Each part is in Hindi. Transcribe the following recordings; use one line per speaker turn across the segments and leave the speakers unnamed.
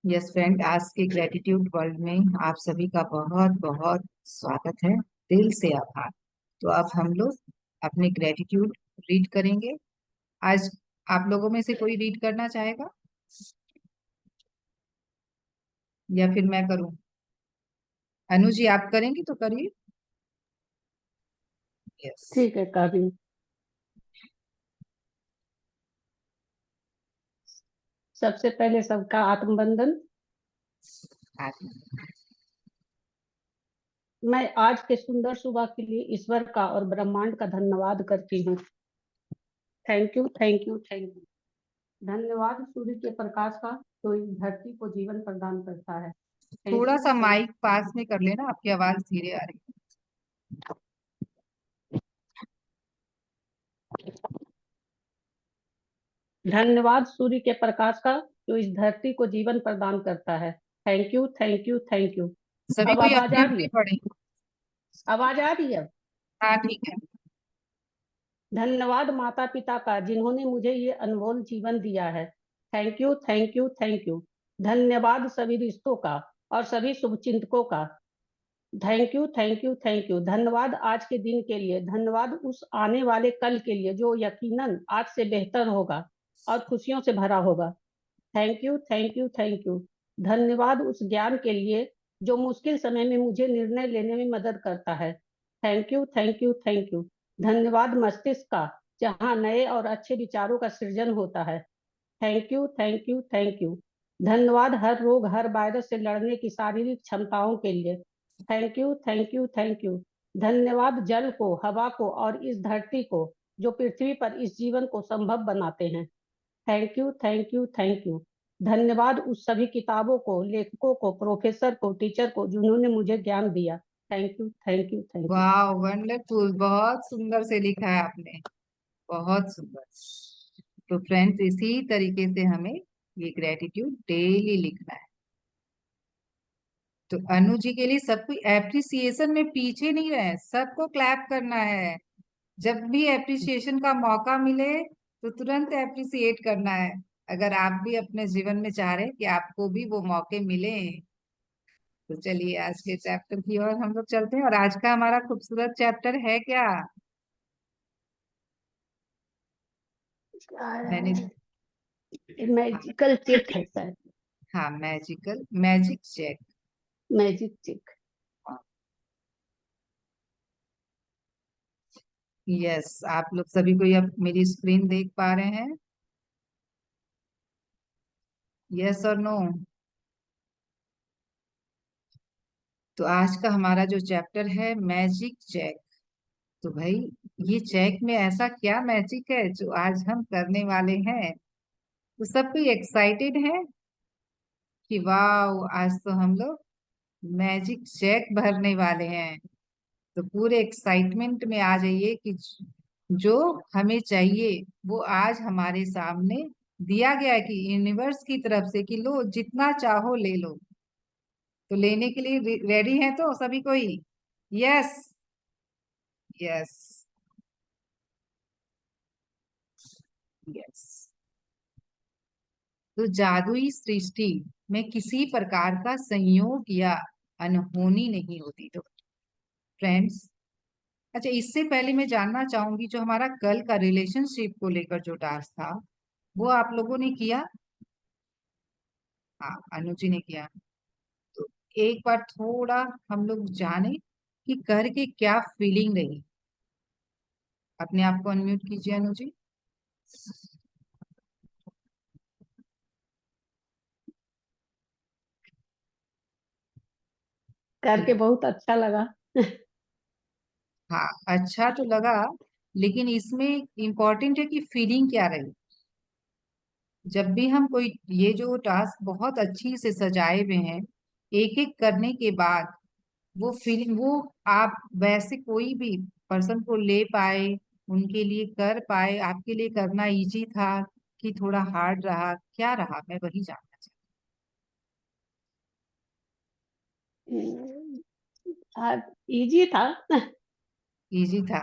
यस फ्रेंड, आज के ग्रेटिट्यूड वर्ल्ड में आप सभी का बहुत बहुत स्वागत है। दिल से आभार। तो अब हम लोग अपने ग्रेटिट्यूड रीड करेंगे। आज आप लोगों में से कोई रीड करना चाहेगा या फिर मैं करूं? अनु जी, आप करेंगी तो करिए। यस।
ठीक है, काफी। सबसे पहले सबका आत्मबंधन। मैं आज के सुंदर सुबह के लिए ईश्वर का और ब्रह्मांड का धन्यवाद करती हूँ। Thank you, thank you, thank you. धन्यवाद सूर्य के प्रकाश का, जो इस धरती को जीवन प्रदान करता है। थैंक
थोड़ा
यू,
सा
थैंक
माइक पास में कर लेना, आपकी आवाज धीरे आ रही
धन्यवाद सूर्य के प्रकाश का, जो इस धरती को जीवन प्रदान करता है। Thank you, thank you, thank you.
है। सभी
अब
कोई
आवाज
अपनी
आ रही
अपनी
है?
पढ़े।
आवाज आ रही है?
हाँ, ठीक है।
धन्यवाद माता पिता का, जिन्होंने मुझे ये अनमोल जीवन दिया है। Thank you, thank you, thank you. धन्यवाद सभी रिश्तों का और सभी शुभचिंतकों का। Thank you, thank you, thank you. धन्यवाद आज के दिन के लिए। धन्यवाद उस आने वाले कल के लिए, जो यकीनन आज से बेहतर होगा और खुशियों से भरा होगा। Thank you, thank you, thank you. धन्यवाद उस ज्ञान के लिए, जो मुश्किल समय में मुझे निर्णय लेने में मदद करता है। Thank you, thank you, thank you. धन्यवाद मस्तिष्क का, जहाँ नए और अच्छे विचारों का सृजन होता है। Thank you, thank you, thank you. धन्यवाद हर रोग हर वायरस से लड़ने की शारीरिक क्षमताओं के लिए। Thank you, thank you, thank you. धन्यवाद जल को, हवा को और इस धरती को, जो पृथ्वी पर इस जीवन को संभव बनाते हैं। Thank you, thank you, thank you. धन्यवाद उस सभी किताबों को, लेखकों को, प्रोफेसर को, टीचर को, जिन्होंने मुझे ज्ञान दिया। Thank you, thank you, thank you.
वाह, वंडरफुल, बहुत सुंदर से लिखा है आपने। बहुत सुंदर। तो फ्रेंड्स, इसी तरीके से हमें ये ग्रेटिट्यूड डेली लिखना है। तो अनु जी के लिए सब कोई एप्रिसिएशन में पीछे नहीं रहे, सबको क्लैप करना है। जब भी एप्रिसिएशन का मौका मिले तो तुरंत एप्रिसिएट करना है। अगर आप भी अपने जीवन में चाह रहे हैं कि आपको भी वो मौके मिले, तो चलिए आज के चैप्टर की ओर हम लोग चलते हैं। और आज का हमारा खूबसूरत चैप्टर है क्या? मैंने
मैजिकल चेक है सर।
हाँ, magic check.
Magic check.
Yes, आप लोग सभी कोई अब मेरी स्क्रीन देख पा रहे हैं? यस और नो? तो आज का हमारा जो चैप्टर है मैजिक चेक। तो भाई, ये चेक में ऐसा क्या मैजिक है जो आज हम करने वाले हैं? तो सब कोई एक्साइटेड है कि वाह, आज तो हम लोग मैजिक चेक भरने वाले हैं। तो पूरे एक्साइटमेंट में आ जाइए कि जो हमें चाहिए वो आज हमारे सामने दिया गया है, कि यूनिवर्स की तरफ से, कि लो जितना चाहो ले लो। तो लेने के लिए रेडी है तो सभी कोई? यस। यस। यस। तो जादुई सृष्टि में किसी प्रकार का संयोग या अनहोनी नहीं होती। तो फ्रेंड्स, अच्छा, इससे पहले मैं जानना चाहूंगी, जो हमारा कल का रिलेशनशिप को लेकर जो टास्क था, वो आप लोगों ने किया? हाँ, अनुजी ने किया। तो एक बार थोड़ा हम लोग जाने कि करके क्या फीलिंग रही। अपने आप को अनम्यूट कीजिए अनुजी।
करके बहुत अच्छा लगा।
हाँ, अच्छा तो लगा, लेकिन इसमें इम्पोर्टेंट है कि फीलिंग क्या रही। जब भी हम कोई ये जो टास्क बहुत अच्छी से सजाए हुए हैं, एक एक करने के बाद वो फीलिंग, वो आप वैसे कोई भी पर्सन को ले पाए, उनके लिए कर पाए, आपके लिए करना इजी था कि थोड़ा हार्ड रहा, क्या रहा, मैं वही जानना चाहती
इजी था।
हूँ। इजी था?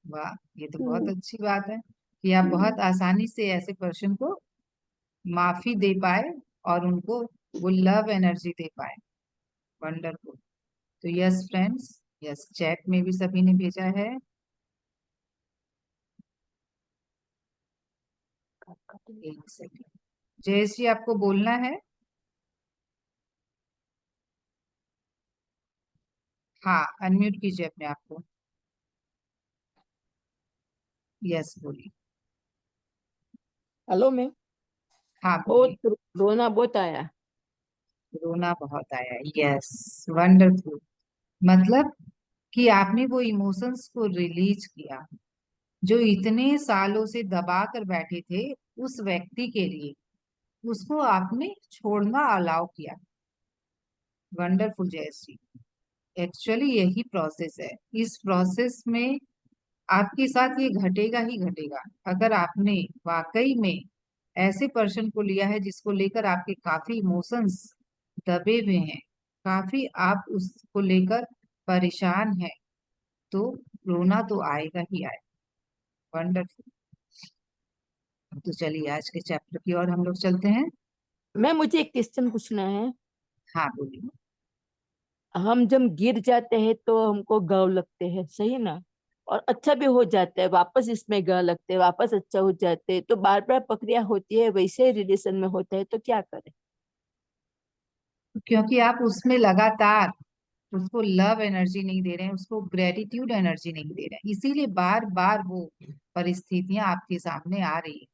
वाह, ये तो बहुत अच्छी बात है कि आप बहुत आसानी से ऐसे पर्सन को माफी दे पाए और उनको वो लव एनर्जी दे पाए। वंडरफुल। तो यस फ्रेंड्स, यस चैट में भी सभी ने भेजा है। एक सेकेंड, जयश्री आपको बोलना है। हाँ, अनम्यूट कीजिए अपने आप को। यस बोलिए।
Hello ma'am.
हाँ बोलिए।
बहुत रोना बहुत आया।
रोना बहुत आया, यस वंडरफुल। मतलब कि आपने वो इमोशंस को रिलीज किया जो इतने सालों से दबा कर बैठे थे उस व्यक्ति के लिए, उसको आपने छोड़ना अलाउ किया। वंडरफुल जयश्री। एक्चुअली यही प्रोसेस है। इस प्रोसेस में आपके साथ ये घटेगा ही घटेगा। अगर आपने वाकई में ऐसे पर्सन को लिया है जिसको लेकर आपके काफी इमोशंस दबे हुए हैं, काफी आप उसको लेकर परेशान हैं, तो रोना तो आएगा ही आएगा। वंडरफुल। तो चलिए आज के चैप्टर की ओर हम लोग चलते हैं।
मैम मुझे एक क्वेश्चन पूछना है।
हाँ बोलिए।
हम जब गिर जाते हैं तो हमको घाव लगते हैं, सही ना? और अच्छा भी हो जाता है, वापस इसमें घाव लगते हैं, वापस अच्छा हो जाते हैं, तो बार बार प्रक्रिया होती है, वैसे रिलेशन में होता है, तो क्या करें?
क्योंकि आप उसमें लगातार उसको लव एनर्जी नहीं दे रहे हैं, उसको ग्रेटिट्यूड एनर्जी नहीं दे रहे हैं, इसीलिए बार बार वो परिस्थितियां आपके सामने आ रही है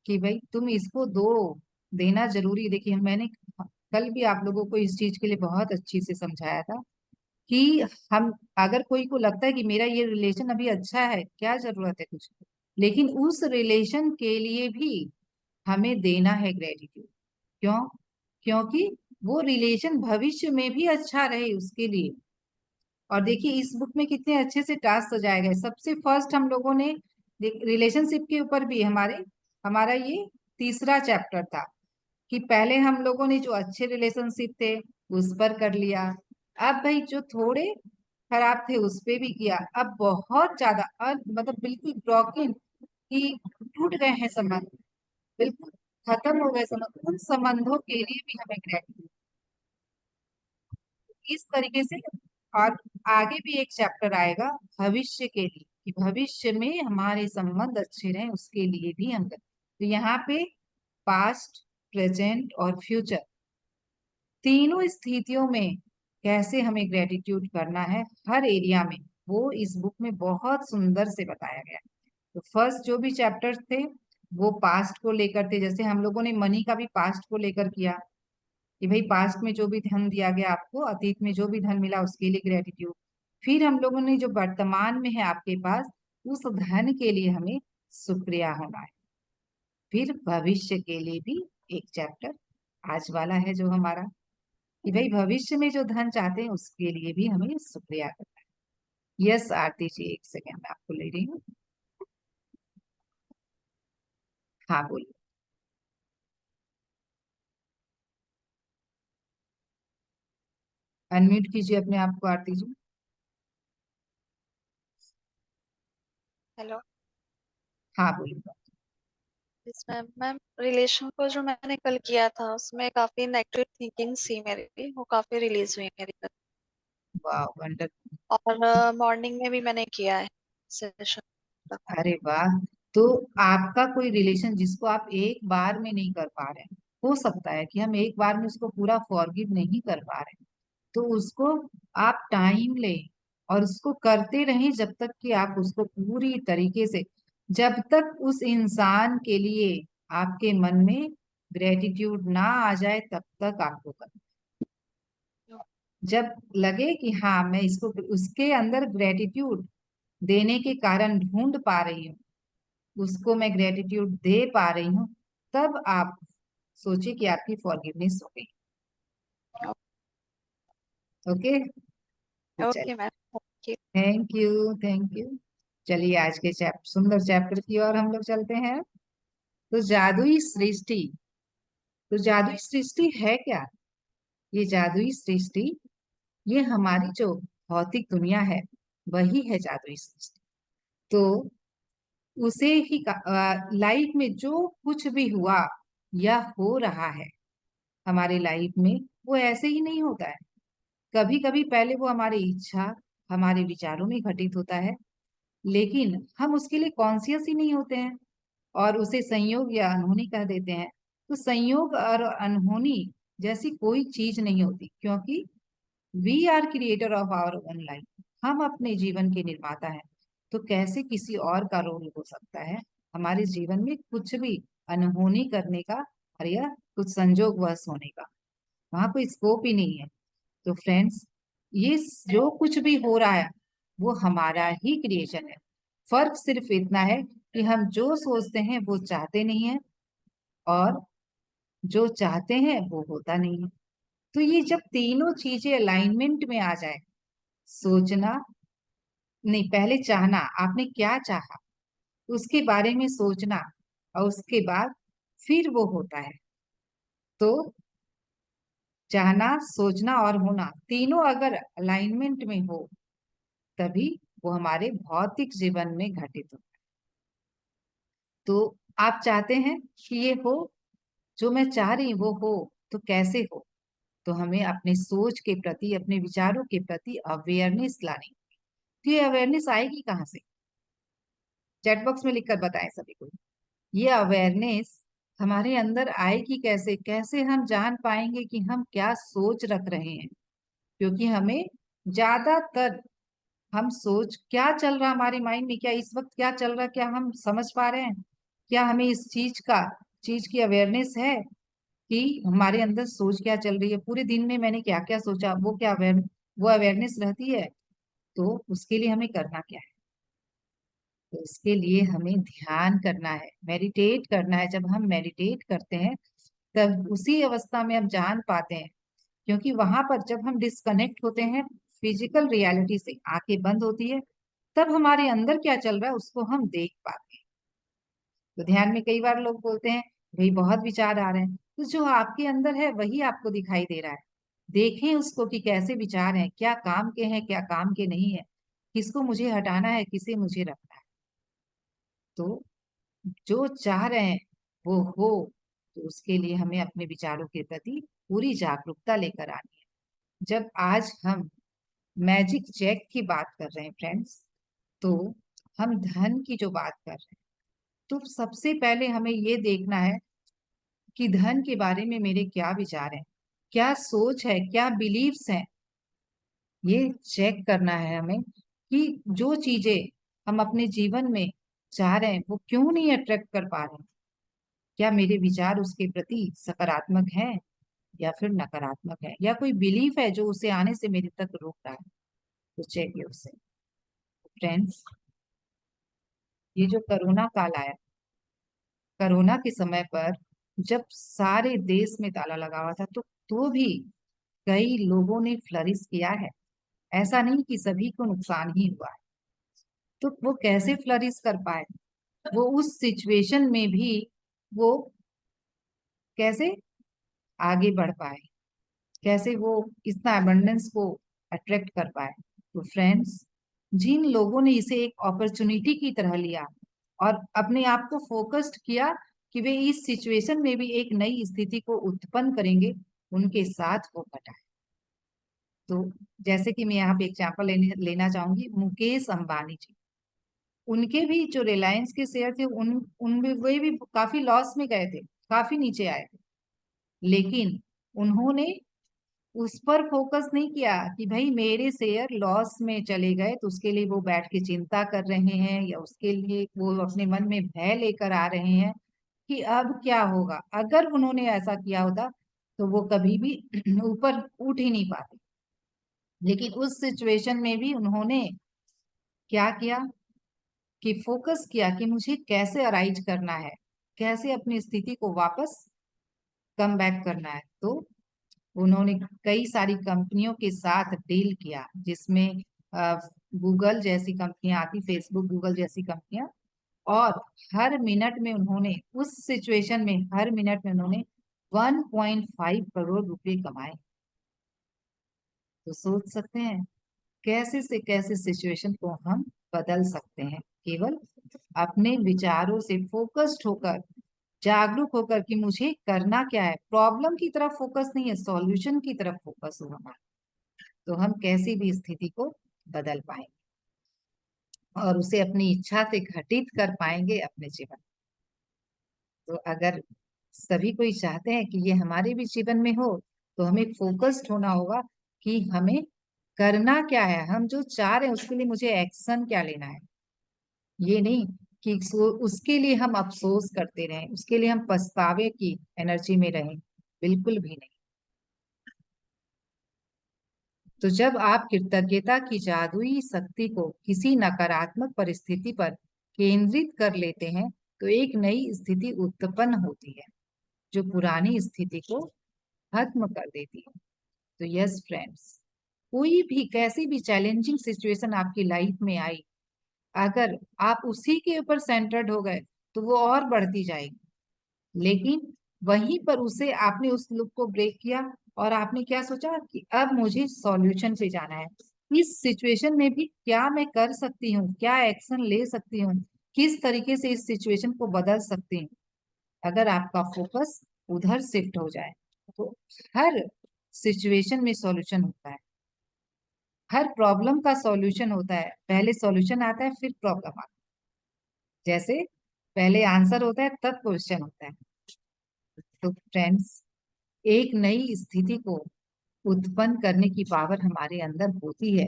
कि भाई तुम इसको दो। देना जरूरी है। देखिए मैंने कल भी आप लोगों को इस चीज के लिए बहुत अच्छी से समझाया था कि हम, अगर कोई को लगता है कि मेरा ये रिलेशन अभी अच्छा है, क्या जरूरत है कुछ, लेकिन उस रिलेशन के लिए भी हमें देना है ग्रेटिट्यूड। क्यों? क्योंकि वो रिलेशन भविष्य में भी अच्छा रहे उसके लिए। और देखिए इस बुक में कितने अच्छे से टास्क सजाए गए। सबसे फर्स्ट हम लोगों ने रिलेशनशिप के ऊपर भी हमारे हमारा ये तीसरा चैप्टर था कि पहले हम लोगों ने जो अच्छे रिलेशनशिप थे उस पर कर लिया। अब भाई जो थोड़े खराब थे उस पे भी किया। अब बहुत ज्यादा मतलब बिल्कुल ब्रोकन कि टूट गए हैं संबंध, बिल्कुल खत्म हो गए संबंध, उन संबंधों के लिए भी हमें ग्रेटिट्यूड इस तरीके से। और आगे भी एक चैप्टर आएगा भविष्य के लिए कि भविष्य में हमारे संबंध अच्छे रहें उसके लिए भी हम करें। तो यहाँ पे पास्ट, प्रेजेंट और फ्यूचर तीनों स्थितियों में कैसे हमें ग्रेटिट्यूड करना है हर एरिया में, वो इस बुक में बहुत सुंदर से बताया गया है। तो फर्स्ट जो भी चैप्टर्स थे वो पास्ट को लेकर थे। जैसे हम लोगों ने मनी का भी पास्ट को लेकर किया कि भाई पास्ट में जो भी धन दिया गया आपको, अतीत में जो भी धन मिला उसके लिए ग्रेटिट्यूड। फिर हम लोगों ने जो वर्तमान में है आपके पास, उस धन के लिए हमें शुक्रिया होना है। फिर भविष्य के लिए भी एक चैप्टर आज वाला है जो हमारा कि भाई भविष्य में जो धन चाहते हैं उसके लिए भी हमें शुक्रिया करना है। यस आरती जी, एक सेकेंड मैं आपको ले रही हूँ। हाँ बोलिए। अनम्यूट कीजिए अपने आप को आरती जी।
हेलो।
हाँ बोलिए।
इसमें मैम रिलेशन को जो मैंने कल किया था उसमें काफी नेगेटिव थिंकिंग थी मेरी, वो काफी रिलीज हुई मेरी कल।
वाह वंडर।
और मॉर्निंग में भी मैंने किया है सेशन।
अरे वाह। तो आपका कोई रिलेशन जिसको आप एक बार में नहीं कर पा रहे हैं, हो सकता है कि हम एक बार में उसको पूरा फॉरगिव नहीं कर पा रहे हैं, तो उसको आप टाइम लें और उसको करते रहें जब तक कि आप उसको पूरी तरीके से, जब तक उस इंसान के लिए आपके मन में ग्रेटिट्यूड ना आ जाए तब तक आपको करना। जब लगे कि हाँ मैं इसको, उसके अंदर ग्रेटिट्यूड देने के कारण ढूंढ पा रही हूँ, उसको मैं ग्रेटिट्यूड दे पा रही हूँ, तब आप सोचिए कि आपकी फॉरगिवनेस हो गई। Okay.
Okay ma'am, thank you.
Thank you, thank you. चलिए आज के सुंदर चैप्टर की ओर हम लोग चलते हैं। तो जादुई सृष्टि। तो जादुई सृष्टि है क्या? ये जादुई सृष्टि, ये हमारी जो भौतिक दुनिया है वही है जादुई सृष्टि। तो उसे ही लाइफ में जो कुछ भी हुआ या हो रहा है, हमारे लाइफ में वो ऐसे ही नहीं होता है। कभी कभी पहले वो हमारी इच्छा, हमारे विचारों में घटित होता है, लेकिन हम उसके लिए कॉन्शियस ही नहीं होते हैं और उसे संयोग या अनहोनी कह देते हैं। तो संयोग और अनहोनी जैसी कोई चीज नहीं होती, क्योंकि we are creator of our own life. हम अपने जीवन के निर्माता हैं। तो कैसे किसी और का रोल हो सकता है हमारे जीवन में कुछ भी अनहोनी करने का, और या कुछ संजोगवश होने का? वहां कोई स्कोप ही नहीं है। तो फ्रेंड्स, ये जो कुछ भी हो रहा है वो हमारा ही क्रिएशन है। फर्क सिर्फ इतना है कि हम जो सोचते हैं वो चाहते नहीं है, और जो चाहते हैं वो होता नहीं है। तो ये जब तीनों चीजें अलाइनमेंट में आ जाए, सोचना नहीं, पहले चाहना, आपने क्या चाहा उसके बारे में सोचना, और उसके बाद फिर वो होता है। तो चाहना, सोचना और होना तीनों अगर अलाइनमेंट में हो, तभी वो हमारे भौतिक जीवन में घटित हो। तो आप चाहते हैं कि ये हो, जो मैं चाह रही हूँ वो हो, तो कैसे हो? तो हमें अपने सोच के प्रति, अपने विचारों के प्रति अवेयरनेस लानी। तो ये अवेयरनेस आएगी कहाँ से? चैट बॉक्स में लिखकर बताएं सभी को। ये अवेयरनेस हमारे अंदर आएगी कैसे? कैसे हम जान पाएंगे कि हम क्या सोच रख रहे हैं? क्योंकि हमें ज्यादातर, हम सोच क्या चल रहा हमारे माइंड में, क्या इस वक्त क्या चल रहा, क्या हम समझ पा रहे हैं? क्या हमें इस चीज की अवेयरनेस है कि हमारे अंदर सोच क्या चल रही है? पूरे दिन में मैंने क्या क्या सोचा, वो अवेयरनेस रहती है? तो उसके लिए हमें करना क्या है? तो इसके लिए हमें ध्यान करना है, मेडिटेट करना है। जब हम मेडिटेट करते हैं तब उसी अवस्था में हम जान पाते हैं, क्योंकि वहां पर जब हम डिस्कनेक्ट होते हैं फिजिकल रियलिटी से, आंखें बंद होती है, तब हमारे अंदर क्या चल रहा है उसको हम देख पाते हैं। तो ध्यान में कई बार लोग बोलते हैं भाई बहुत विचार आ रहे हैं, तो जो आपके अंदर है वही आपको दिखाई दे रहा है। देखें उसको कि कैसे विचार हैं, क्या काम के हैं, क्या काम के नहीं है, किसको मुझे हटाना है, किसे मुझे रखना है। तो जो चाह रहे हैं वो हो, तो उसके लिए हमें अपने विचारों के प्रति पूरी जागरूकता लेकर आनी है। जब आज हम मैजिक चेक की बात कर रहे हैं फ्रेंड्स, तो हम धन की जो बात कर रहे हैं, तो सबसे पहले हमें ये देखना है कि धन के बारे में मेरे क्या विचार हैं, क्या सोच है, क्या बिलीव्स हैं। ये चेक करना है हमें कि जो चीजें हम अपने जीवन में चाह रहे हैं वो क्यों नहीं अट्रैक्ट कर पा रहे हैं। क्या मेरे विचार उसके प्रति सकारात्मक हैं या फिर नकारात्मक है, या कोई बिलीफ है जो उसे आने से मेरे तक रोक रहा है? तो चेक उसे। फ्रेंड्स, ये जो कोरोना काल आया, कोरोना के समय पर जब सारे देश में ताला लगा हुआ था, तो भी कई लोगों ने फ्लरिश किया है। ऐसा नहीं कि सभी को नुकसान ही हुआ है। तो वो कैसे फ्लरिश कर पाए? वो उस सिचुएशन में भी वो कैसे आगे बढ़ पाए, कैसे वो इतना अबंडेंस को अट्रैक्ट कर पाए? तो फ्रेंड्स, जिन लोगों ने इसे एक अपॉर्चुनिटी की तरह लिया और अपने आप को फोकस्ड किया कि वे इस सिचुएशन में भी एक नई स्थिति को उत्पन्न करेंगे, उनके साथ वो घटा है। तो जैसे कि मैं यहाँ पे एग्जाम्पल लेना चाहूंगी, मुकेश अंबानी जी। उनके भी जो रिलायंस के शेयर थे, उन उनमें वे भी काफी लॉस में गए थे, काफी नीचे आए थे। लेकिन उन्होंने उस पर फोकस नहीं किया कि भाई मेरे शेयर लॉस में चले गए तो उसके लिए वो बैठ के चिंता कर रहे हैं, या उसके लिए वो अपने मन में भय लेकर आ रहे हैं कि अब क्या होगा। अगर उन्होंने ऐसा किया होता तो वो कभी भी ऊपर उठ ही नहीं पाते। लेकिन उस सिचुएशन में भी उन्होंने क्या किया कि फोकस किया कि मुझे कैसे अराइज करना है, कैसे अपनी स्थिति को वापस कम बैक करना है। तो उन्होंने कई सारी कंपनियों के साथ डील किया, जिसमें गूगल जैसी कंपनियां आती, फेसबुक, गूगल जैसी कंपनियां। और हर मिनट में उन्होंने, उस सिचुएशन में हर मिनट में उन्होंने 1.5 करोड़ रुपए कमाए। तो सोच सकते हैं कैसे से कैसे सिचुएशन को हम बदल सकते हैं, केवल अपने विचारों से फोकस्ड होकर जागरूक होकर कि मुझे करना क्या है। प्रॉब्लम की तरफ फोकस नहीं है, सॉल्यूशन की तरफ फोकस हो हमारा, तो हम कैसी भी स्थिति को बदल पाएंगे और उसे अपनी इच्छा से घटित कर पाएंगे अपने जीवन। तो अगर सभी कोई चाहते हैं कि ये हमारे भी जीवन में हो, तो हमें फोकस्ड होना होगा कि हमें करना क्या है, हम जो चाह रहे हैं उसके लिए मुझे एक्शन क्या लेना है। ये नहीं कि उसके लिए हम अफसोस करते रहें, उसके लिए हम पछतावे की एनर्जी में रहें, बिल्कुल भी नहीं। तो जब आप कृतज्ञता की जादुई शक्ति को किसी नकारात्मक परिस्थिति पर केंद्रित कर लेते हैं, तो एक नई स्थिति उत्पन्न होती है जो पुरानी स्थिति को खत्म कर देती है। तो यस फ्रेंड्स, कोई भी कैसी भी चैलेंजिंग सिचुएशन आपकी लाइफ में आई, अगर आप उसी के ऊपर सेंटर्ड हो गए तो वो और बढ़ती जाएगी। लेकिन वहीं पर उसे आपने उस लूप को ब्रेक किया और आपने क्या सोचा कि अब मुझे सॉल्यूशन पे जाना है। इस सिचुएशन में भी क्या मैं कर सकती हूँ, क्या एक्शन ले सकती हूँ, किस तरीके से इस सिचुएशन को बदल सकती हूँ। अगर आपका फोकस उधर शिफ्ट हो जाए तो हर सिचुएशन में सॉल्यूशन होता है, हर प्रॉब्लम का सॉल्यूशन होता है। पहले सॉल्यूशन आता है फिर प्रॉब्लम आता है, जैसे पहले आंसर होता है तब क्वेश्चन होता है। तो फ्रेंड्स, एक नई स्थिति को उत्पन्न करने की पावर हमारे अंदर होती है,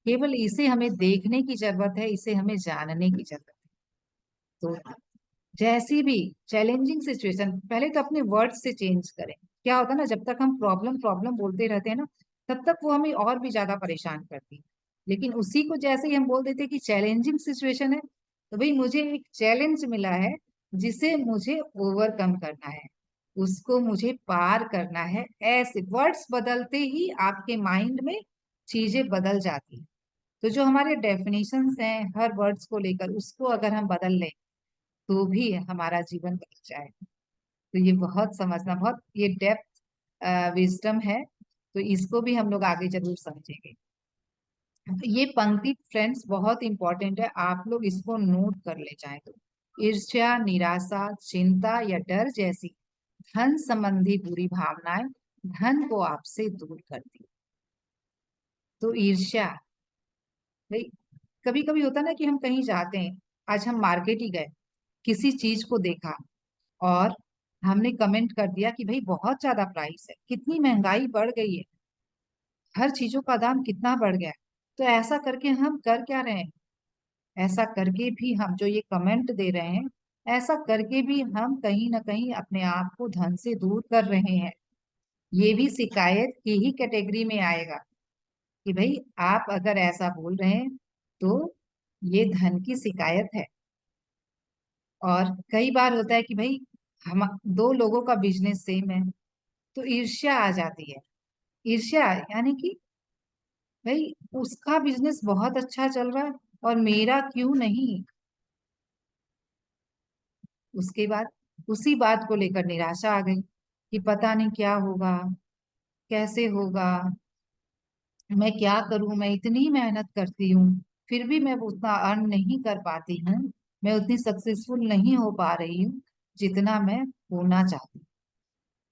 केवल इसे हमें देखने की जरूरत है, इसे हमें जानने की जरूरत है। तो जैसी भी चैलेंजिंग सिचुएशन, पहले तो अपने वर्ड से चेंज करें। क्या होता है ना, जब तक हम प्रॉब्लम प्रॉब्लम बोलते रहते हैं ना, तब तक वो हमें और भी ज्यादा परेशान करती है। लेकिन उसी को जैसे ही हम बोल देते हैं कि चैलेंजिंग सिचुएशन है, तो भाई मुझे एक चैलेंज मिला है जिसे मुझे ओवरकम करना है, उसको मुझे पार करना है। ऐसे वर्ड्स बदलते ही आपके माइंड में चीजें बदल जाती हैं। तो जो हमारे डेफिनेशंस हैं हर वर्ड्स को लेकर, उसको अगर हम बदल लें तो भी हमारा जीवन बदल जाएगा। तो ये बहुत समझना, बहुत ये डेप्थ विजडम है, तो इसको भी हम लोग आगे जरूर समझेंगे। तो ये पंक्ति फ्रेंड्स बहुत इंपॉर्टेंट है, आप लोग इसको नोट कर ले जाए। तो ईर्ष्या, निराशा, चिंता या डर जैसी धन संबंधी बुरी भावनाएं धन को आपसे दूर करती। तो ईर्ष्या, भाई कभी कभी होता ना कि हम कहीं जाते हैं, आज हम मार्केट ही गए, किसी चीज को देखा और हमने कमेंट कर दिया कि भाई बहुत ज्यादा प्राइस है, कितनी महंगाई बढ़ गई है, हर चीजों का दाम कितना बढ़ गया है। तो ऐसा करके हम कर क्या रहे हैं, ऐसा करके भी हम जो ये कमेंट दे रहे हैं, ऐसा करके भी हम कहीं ना कहीं अपने आप को धन से दूर कर रहे हैं। ये भी शिकायत की ही कैटेगरी में आएगा कि भाई आप अगर ऐसा बोल रहे हैं तो ये धन की शिकायत है। और कई बार होता है कि भाई हम दो लोगों का बिजनेस सेम है, तो ईर्ष्या आ जाती है। ईर्ष्या यानी कि भाई उसका बिजनेस बहुत अच्छा चल रहा है और मेरा क्यों नहीं। उसके बाद उसी बात को लेकर निराशा आ गई कि पता नहीं क्या होगा, कैसे होगा, मैं क्या करूं, मैं इतनी मेहनत करती हूँ फिर भी मैं उतना अर्न नहीं कर पाती हूँ, मैं उतनी सक्सेसफुल नहीं हो पा रही हूँ जितना मैं होना चाहती हूँ।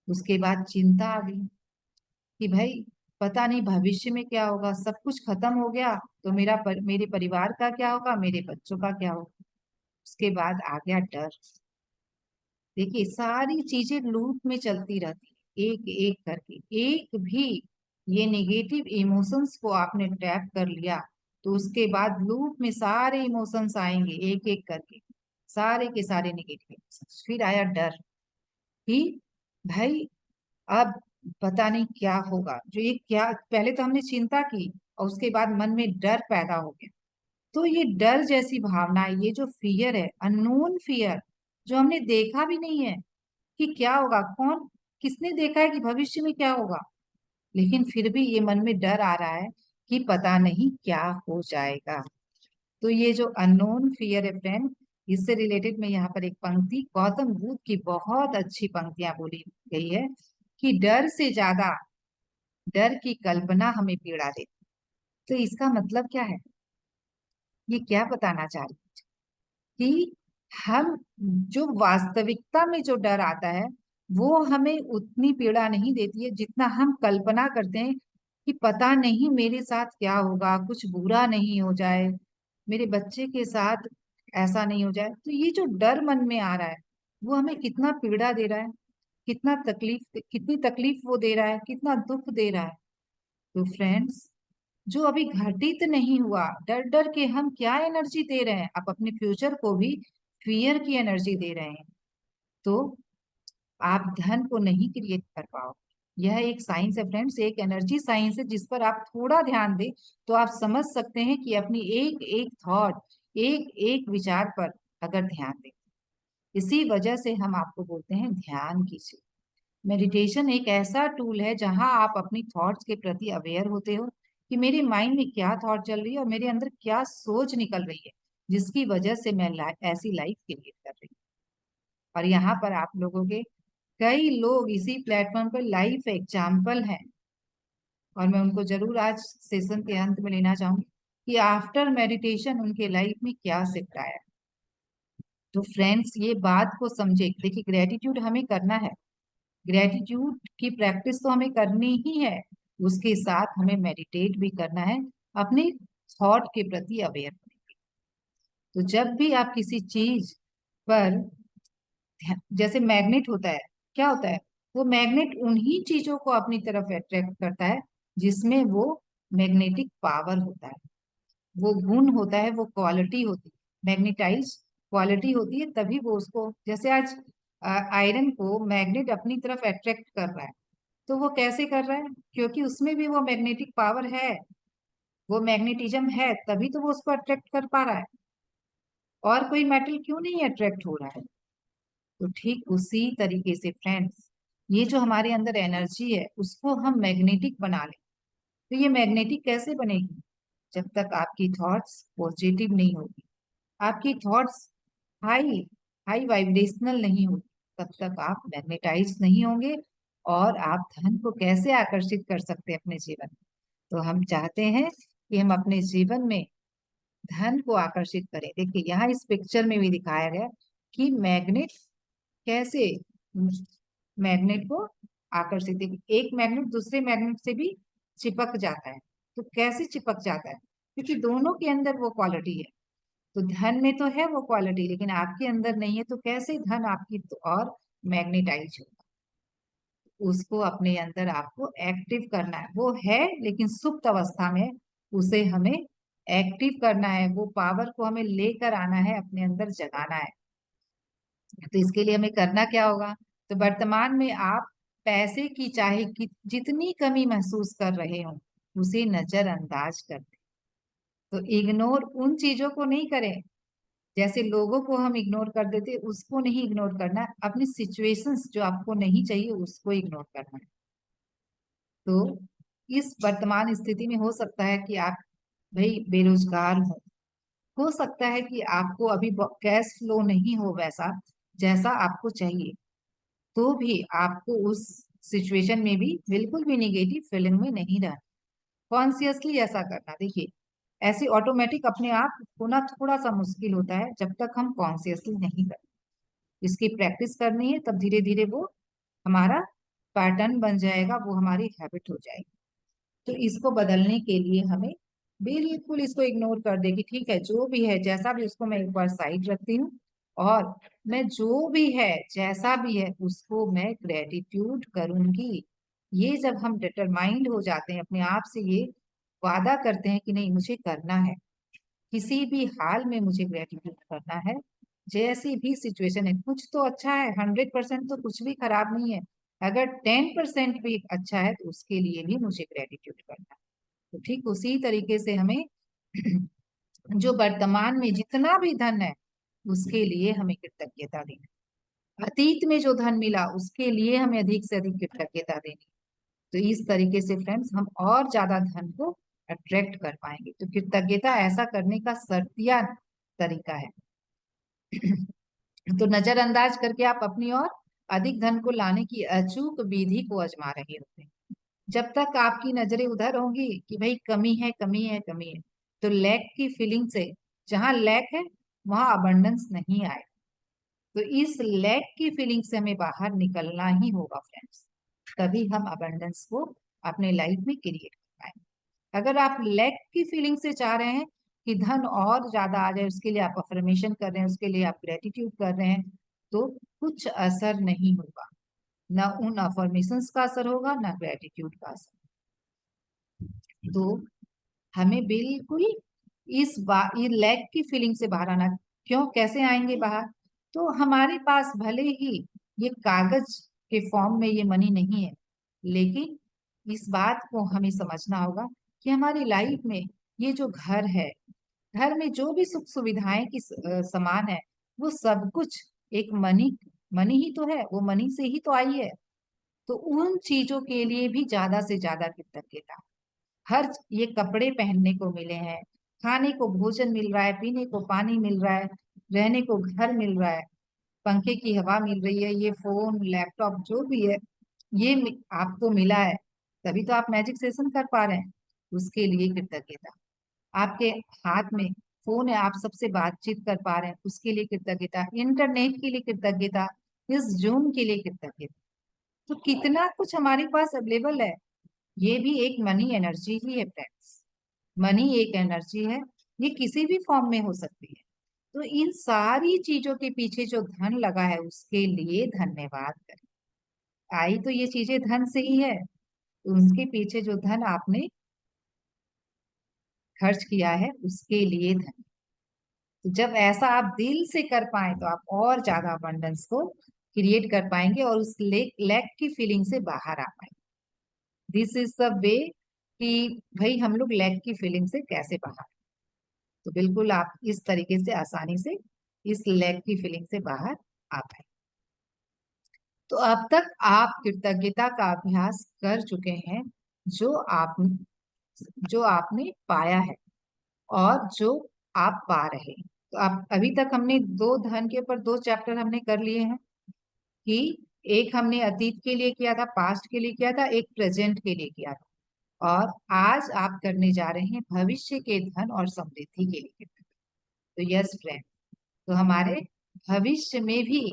उसके बाद चिंता आ गई कि भाई पता नहीं भविष्य में क्या होगा, सब कुछ खत्म हो गया तो मेरे परिवार का क्या होगा, मेरे बच्चों का क्या होगा। उसके बाद आ गया डर। देखिए सारी चीजें लूप में चलती रहती है, एक एक करके। एक भी ये नेगेटिव इमोशंस को आपने टैप कर लिया तो उसके बाद लूप में सारे इमोशंस आएंगे एक एक करके, सारे के सारे नेगेटिव इमोशंस। फिर आया डर कि भाई अब पता नहीं क्या होगा, जो ये क्या, पहले तो हमने चिंता की और उसके बाद मन में डर पैदा हो गया। तो ये डर जैसी भावना है, ये जो फियर है, अननोन फियर, जो हमने देखा भी नहीं है कि क्या होगा, कौन किसने देखा है कि भविष्य में क्या होगा, लेकिन फिर भी ये मन में डर आ रहा है कि पता नहीं क्या हो जाएगा। तो ये जो अननोन फियर है फ्रेंड, इससे रिलेटेड में यहाँ पर एक पंक्ति गौतम बुद्ध की बहुत अच्छी पंक्तियां बोली गई है कि डर से ज्यादा डर की कल्पना हमें पीड़ा देती। तो इसका मतलब क्या है, ये क्या बताना चाह रही है कि हम जो वास्तविकता में जो डर आता है वो हमें उतनी पीड़ा नहीं देती है जितना हम कल्पना करते हैं कि पता नहीं मेरे साथ क्या होगा, कुछ बुरा नहीं हो जाए, मेरे बच्चे के साथ ऐसा नहीं हो जाए। तो ये जो डर मन में आ रहा है वो हमें कितना पीड़ा दे रहा है, कितनी तकलीफ वो दे रहा है, कितना दुख दे रहा है। तो फ्रेंड्स, जो अभी घटित नहीं हुआ, डर डर के हम क्या एनर्जी दे रहे हैं, आप अपने फ्यूचर को भी फियर की एनर्जी दे रहे हैं। तो आप धन को नहीं क्रिएट कर पाओ। यह एक साइंस है फ्रेंड्स, एक एनर्जी साइंस है जिस पर आप थोड़ा ध्यान दें तो आप समझ सकते हैं कि अपनी एक एक थॉट, एक एक विचार पर अगर ध्यान दें। इसी वजह से हम आपको बोलते हैं ध्यान कीजिए। मेडिटेशन एक ऐसा टूल है जहां आप अपनी थॉट्स के प्रति अवेयर होते हो कि मेरे माइंड में क्या थॉट चल रही है और मेरे अंदर क्या सोच निकल रही है जिसकी वजह से मैं ऐसी लाइफ क्रिएट कर रही हूँ। और यहाँ पर आप लोगों के कई लोग इसी प्लेटफॉर्म पर लाइफ एग्जाम्पल हैं और मैं उनको जरूर आज सेशन के अंत में लेना चाहूंगी कि आफ्टर मेडिटेशन उनके लाइफ में क्या शिफ्ट आया। तो फ्रेंड्स, ये बात को समझे। देखिए, ग्रेटिट्यूड हमें करना है, ग्रेटिट्यूड की प्रैक्टिस तो हमें करनी ही है, उसके साथ हमें मेडिटेट भी करना है, अपने थॉट के प्रति अवेयर होने के। तो जब भी आप किसी चीज पर जैसे मैग्नेट होता है, क्या होता है, वो मैग्नेट उन्हीं चीजों को अपनी तरफ अट्रैक्ट करता है जिसमें वो मैग्नेटिक पावर होता है, वो गुण होता है, वो क्वालिटी होती है, मैग्नेटाइज क्वालिटी होती है। तभी वो उसको, जैसे आज आयरन को मैग्नेट अपनी तरफ अट्रैक्ट कर रहा है, तो वो कैसे कर रहा है, क्योंकि उसमें भी वो मैग्नेटिक पावर है, वो मैग्नेटिज्म है, तभी तो वो उसको अट्रैक्ट कर पा रहा है। और कोई मेटल क्यों नहीं अट्रैक्ट हो रहा है। तो ठीक उसी तरीके से फ्रेंड्स, ये जो हमारे अंदर एनर्जी है उसको हम मैग्नेटिक बना लें। तो ये मैग्नेटिक कैसे बनेगी, जब तक आपकी थॉट्स पॉजिटिव नहीं होगी, आपकी थॉट्स हाई हाई वाइब्रेशनल नहीं होगी, तब तक आप मैग्नेटाइज नहीं होंगे। और आप धन को कैसे आकर्षित कर सकते हैं अपने जीवन में। तो हम चाहते हैं कि हम अपने जीवन में धन को आकर्षित करें। देखिए, यहाँ इस पिक्चर में भी दिखाया गया कि मैग्नेट कैसे मैग्नेट को आकर्षित, एक मैग्नेट दूसरे मैग्नेट से भी चिपक जाता है। तो कैसे चिपक जाता है, क्योंकि दोनों के अंदर वो क्वालिटी है। तो धन में तो है वो क्वालिटी, लेकिन आपके अंदर नहीं है, तो कैसे धन आपकी और मैग्नेटाइज होगा। उसको अपने अंदर आपको एक्टिव करना है, वो है लेकिन सुप्त अवस्था में, उसे हमें एक्टिव करना है, वो पावर को हमें लेकर आना है, अपने अंदर जगाना है। तो इसके लिए हमें करना क्या होगा, तो वर्तमान में आप पैसे की चाहे कि जितनी कमी महसूस कर रहे हो उसे नजरअंदाज कर दें। तो इग्नोर उन चीजों को नहीं करें, जैसे लोगों को हम इग्नोर कर देते उसको नहीं इग्नोर करना है, अपनी सिचुएशंस जो आपको नहीं चाहिए उसको इग्नोर करना है। तो इस वर्तमान स्थिति में हो सकता है कि आप भाई बेरोजगार हो सकता है कि आपको अभी कैश फ्लो नहीं हो वैसा जैसा आपको चाहिए, तो भी आपको उस सिचुएशन में भी बिल्कुल भी निगेटिव फीलिंग में नहीं रहना, कॉन्सियसली ऐसा करना। देखिए, ऐसे ऑटोमेटिक अपने आप होना थोड़ा सा मुश्किल होता है जब तक हम कॉन्सियसली नहीं करते। इसकी प्रैक्टिस करनी है, तब धीरे धीरे वो हमारा पैटर्न बन जाएगा, वो हमारी हैबिट हो जाएगी। तो इसको बदलने के लिए हमें बिल्कुल इसको इग्नोर कर दे कि ठीक है, जो भी है जैसा भी, उसको मैं एक बार साइड रखती हूँ और मैं जो भी है जैसा भी है उसको मैं ग्रेटिट्यूड करूंगी। ये जब हम डिटरमाइंड हो जाते हैं, अपने आप से ये वादा करते हैं कि नहीं मुझे करना है, किसी भी हाल में मुझे ग्रेटिट्यूड करना है, जैसी भी सिचुएशन है। कुछ तो अच्छा है, 100% तो कुछ भी खराब नहीं है, अगर 10% भी अच्छा है तो उसके लिए भी मुझे ग्रेटिट्यूड करना है। तो ठीक उसी तरीके से हमें जो वर्तमान में जितना भी धन है उसके लिए हमें कृतज्ञता देनी, अतीत में जो धन मिला उसके लिए हमें अधिक से अधिक कृतज्ञता देनी। तो इस तरीके से फ्रेंड्स हम और ज्यादा धन को अट्रैक्ट कर पाएंगे। तो कृतज्ञता ऐसा करने का सर्तिया तरीका है। तो नजरअंदाज करके आप अपनी और अधिक धन को लाने की अचूक विधि को आजमा रहे होते हैं। जब तक आपकी नजरें उधर होंगी कि भाई कमी है कमी है कमी है, तो लैक की फीलिंग से, जहां लैक है वहां अबंडेंस नहीं आए। तो इस लैक की फीलिंग से हमें बाहर निकलना ही होगा फ्रेंड्स, तभी हम अबंडेंस को अपने लाइफ में क्रिएट कर पाएंगे। अगर आप लैक की फीलिंग से चाह रहे हैं कि धन और ज्यादा आ जाए, उसके लिए आप अफर्मेशन कर रहे हैं, उसके लिए आप ग्रेटिट्यूड कर रहे हैं, तो कुछ असर नहीं होगा, ना उन अफर्मेशंस का असर होगा, ना ग्रेटिट्यूड का असर। तो हमें बिल्कुल ये लैक की फीलिंग से बाहर आना। क्यों, कैसे आएंगे बाहर? तो हमारे पास भले ही ये कागज के फॉर्म में ये मनी नहीं है, लेकिन इस बात को हमें समझना होगा कि हमारी लाइफ में ये जो घर है, घर में जो भी सुख सुविधाएं की सामान है, वो सब कुछ एक मनी मनी ही तो है, वो मनी से ही तो आई है। तो उन चीजों के लिए भी ज्यादा से ज्यादा कृतज्ञता। ये कपड़े पहनने को मिले हैं, खाने को भोजन मिल रहा है, पीने को पानी मिल रहा है, रहने को घर मिल रहा है, पंखे की हवा मिल रही है, ये फोन लैपटॉप जो भी है, आपको मिला है, तभी तो आप मैजिक सेशन कर पा रहे हैं। उसके लिए कृतज्ञता। आपके हाथ में फोन है, आप सबसे बातचीत कर पा रहे हैं, उसके लिए कृतज्ञता। इंटरनेट के लिए कृतज्ञता, इस जूम के लिए कृतज्ञता। तो कितना कुछ हमारे पास अवेलेबल है। ये भी एक मनी एनर्जी ही है फ्रेंड्स। मनी एक एनर्जी है, ये किसी भी फॉर्म में हो सकती है। तो इन सारी चीजों के पीछे जो धन लगा है, उसके लिए धन्यवाद करें। आई तो ये चीजें धन से ही है, तो उसके पीछे जो धन आपने खर्च किया है, उसके लिए धन। तो जब ऐसा आप दिल से कर पाए, तो आप और ज्यादा अबंडेंस को क्रिएट कर पाएंगे और उस लैक की फीलिंग से बाहर आ पाएंगे। दिस इज द वे कि भाई हम लोग लैक की फीलिंग से कैसे बाहर। तो बिल्कुल आप इस तरीके से आसानी से इस लैक की फीलिंग से बाहर आ पाए। तो अब तक आप कृतज्ञता का अभ्यास कर चुके हैं, जो आप जो आपने पाया है और जो आप पा रहे हैं। तो आप अभी तक हमने दो धन के ऊपर दो चैप्टर हमने कर लिए हैं, कि एक हमने अतीत के लिए किया था, पास्ट के लिए किया था, एक प्रेजेंट के लिए किया था, और आज आप करने जा रहे हैं भविष्य के धन और समृद्धि के लिए। तो यस फ्रेंड, तो हमारे भविष्य में भी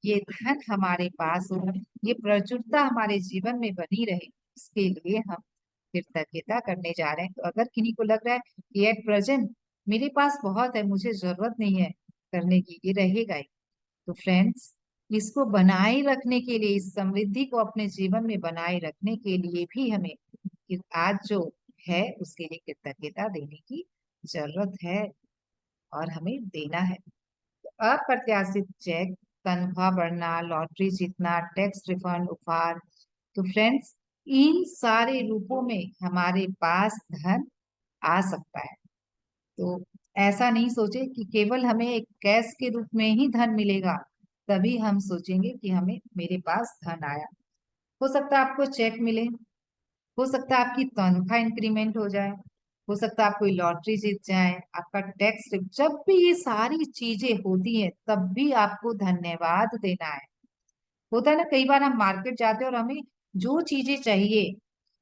ये धन हमारे पास हो, ये प्रचुरता हमारे जीवन में बनी रहे, इसके लिए हम कृतज्ञता करने जा रहे हैं। तो अगर किन्हीं को लग रहा है कि एट प्रेजेंट मेरे पास बहुत है, मुझे जरूरत नहीं है करने की, ये रहेगा ही। तो फ्रेंड्स, इसको बनाए रखने के लिए, इस समृद्धि को अपने जीवन में बनाए रखने के लिए भी हमें आज जो है उसके लिए कृतज्ञता देने की जरूरत है, और हमें देना है। अप्रत्याशित चेक, तनख्वाह बढ़ना, लॉटरी जीतना, टैक्स रिफंड, उपहार, तो फ्रेंड्स, इन सारे रूपों में हमारे पास धन आ सकता है। तो ऐसा नहीं सोचे कि केवल हमें एक कैश के रूप में ही धन मिलेगा, तभी हम सोचेंगे कि हमें मेरे पास धन आया। हो सकता है आपको चेक मिले, हो सकता है आपकी तनख्वाह इंक्रीमेंट हो जाए, हो सकता है आप कोई लॉटरी जीत जाए, आपका टैक्स। जब भी ये सारी चीजें होती हैं, तब भी आपको धन्यवाद देना है। होता है ना, कई बार हम मार्केट जाते हैं और हमें जो चीजें चाहिए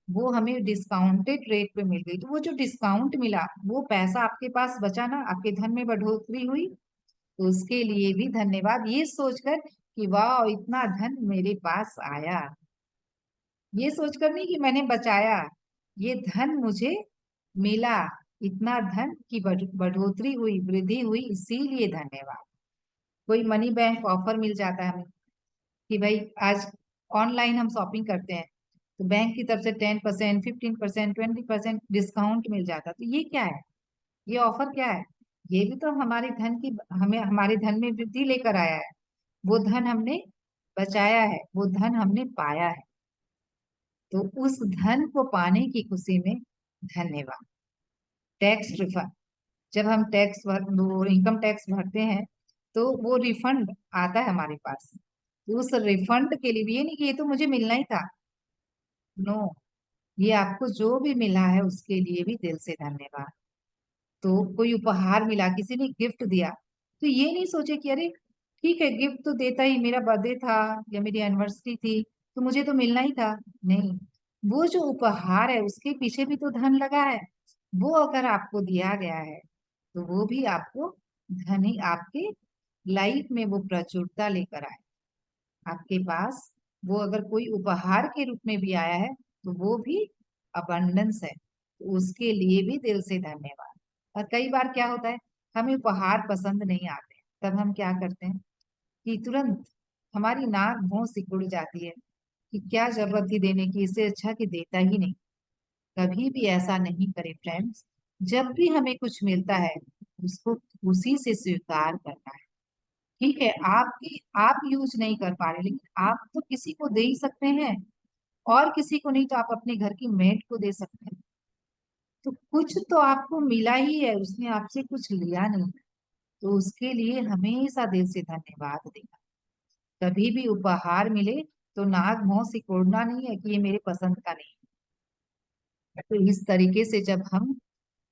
वो हमें डिस्काउंटेड रेट पे मिल गई, तो वो जो डिस्काउंट मिला, वो पैसा आपके पास बचा ना, आपके धन में बढ़ोतरी हुई, तो उसके लिए भी धन्यवाद, ये सोचकर कि वाह इतना धन मेरे पास आया। ये सोचकर नहीं कि मैंने बचाया, ये धन मुझे मिला, इतना धन की बढ़ोतरी हुई, वृद्धि हुई, इसीलिए धन्यवाद। कोई मनी बैंक ऑफर मिल जाता है हमें कि भाई आज ऑनलाइन हम शॉपिंग करते हैं, तो बैंक की तरफ से 10%, 15%, 20% डिस्काउंट मिल जाता है। तो ये क्या है, ये ऑफर क्या है? ये भी तो हमारे धन की, हमें हमारे धन में वृद्धि लेकर आया है। वो धन हमने बचाया है, वो धन हमने पाया है। तो उस धन को पाने की खुशी में धन्यवाद। टैक्स रिफंड, जब हम इनकम टैक्स भरते हैं, तो वो रिफंड आता है हमारे पास, तो उस रिफंड के लिए भी ये नहीं कि ये तो मुझे मिलना ही था, नो, ये आपको जो भी मिला है उसके लिए भी दिल से धन्यवाद। तो कोई उपहार मिला, किसी ने गिफ्ट दिया, तो ये नहीं सोचे कि अरे ठीक है गिफ्ट तो देता ही, मेरा बर्थडे था या मेरी एनिवर्सरी थी, तो मुझे तो मिलना ही था। नहीं, वो जो उपहार है उसके पीछे भी तो धन लगा है। वो अगर आपको दिया गया है, तो वो भी आपको धन ही, आपके लाइफ में वो प्रचुरता लेकर आए आपके पास। वो अगर कोई उपहार के रूप में भी आया है तो वो भी अबंडेंस है, तो उसके लिए भी दिल से धन्यवाद। और कई बार क्या होता है, हमें उपहार पसंद नहीं आते, तब हम क्या करते हैं कि तुरंत हमारी नाक भौं सिकुड़ जाती है कि क्या जरूरत थी देने की, इससे अच्छा कि देता ही नहीं। कभी भी ऐसा नहीं करें फ्रेंड्स। जब भी हमें कुछ मिलता है उसको खुशी से स्वीकार करना है। ठीक है, आपकी आप यूज नहीं कर पा रहे, लेकिन आप तो किसी को दे ही सकते हैं, और किसी को नहीं तो आप अपने घर की मेड को दे सकते हैं। तो कुछ तो आपको मिला ही है, उसने आपसे कुछ लिया नहीं, तो उसके लिए हमेशा दिल से धन्यवाद देना। कभी भी उपहार मिले तो नाक मुंह सिकोड़ना नहीं है कि ये मेरे पसंद का नहीं है। तो इस तरीके से जब हम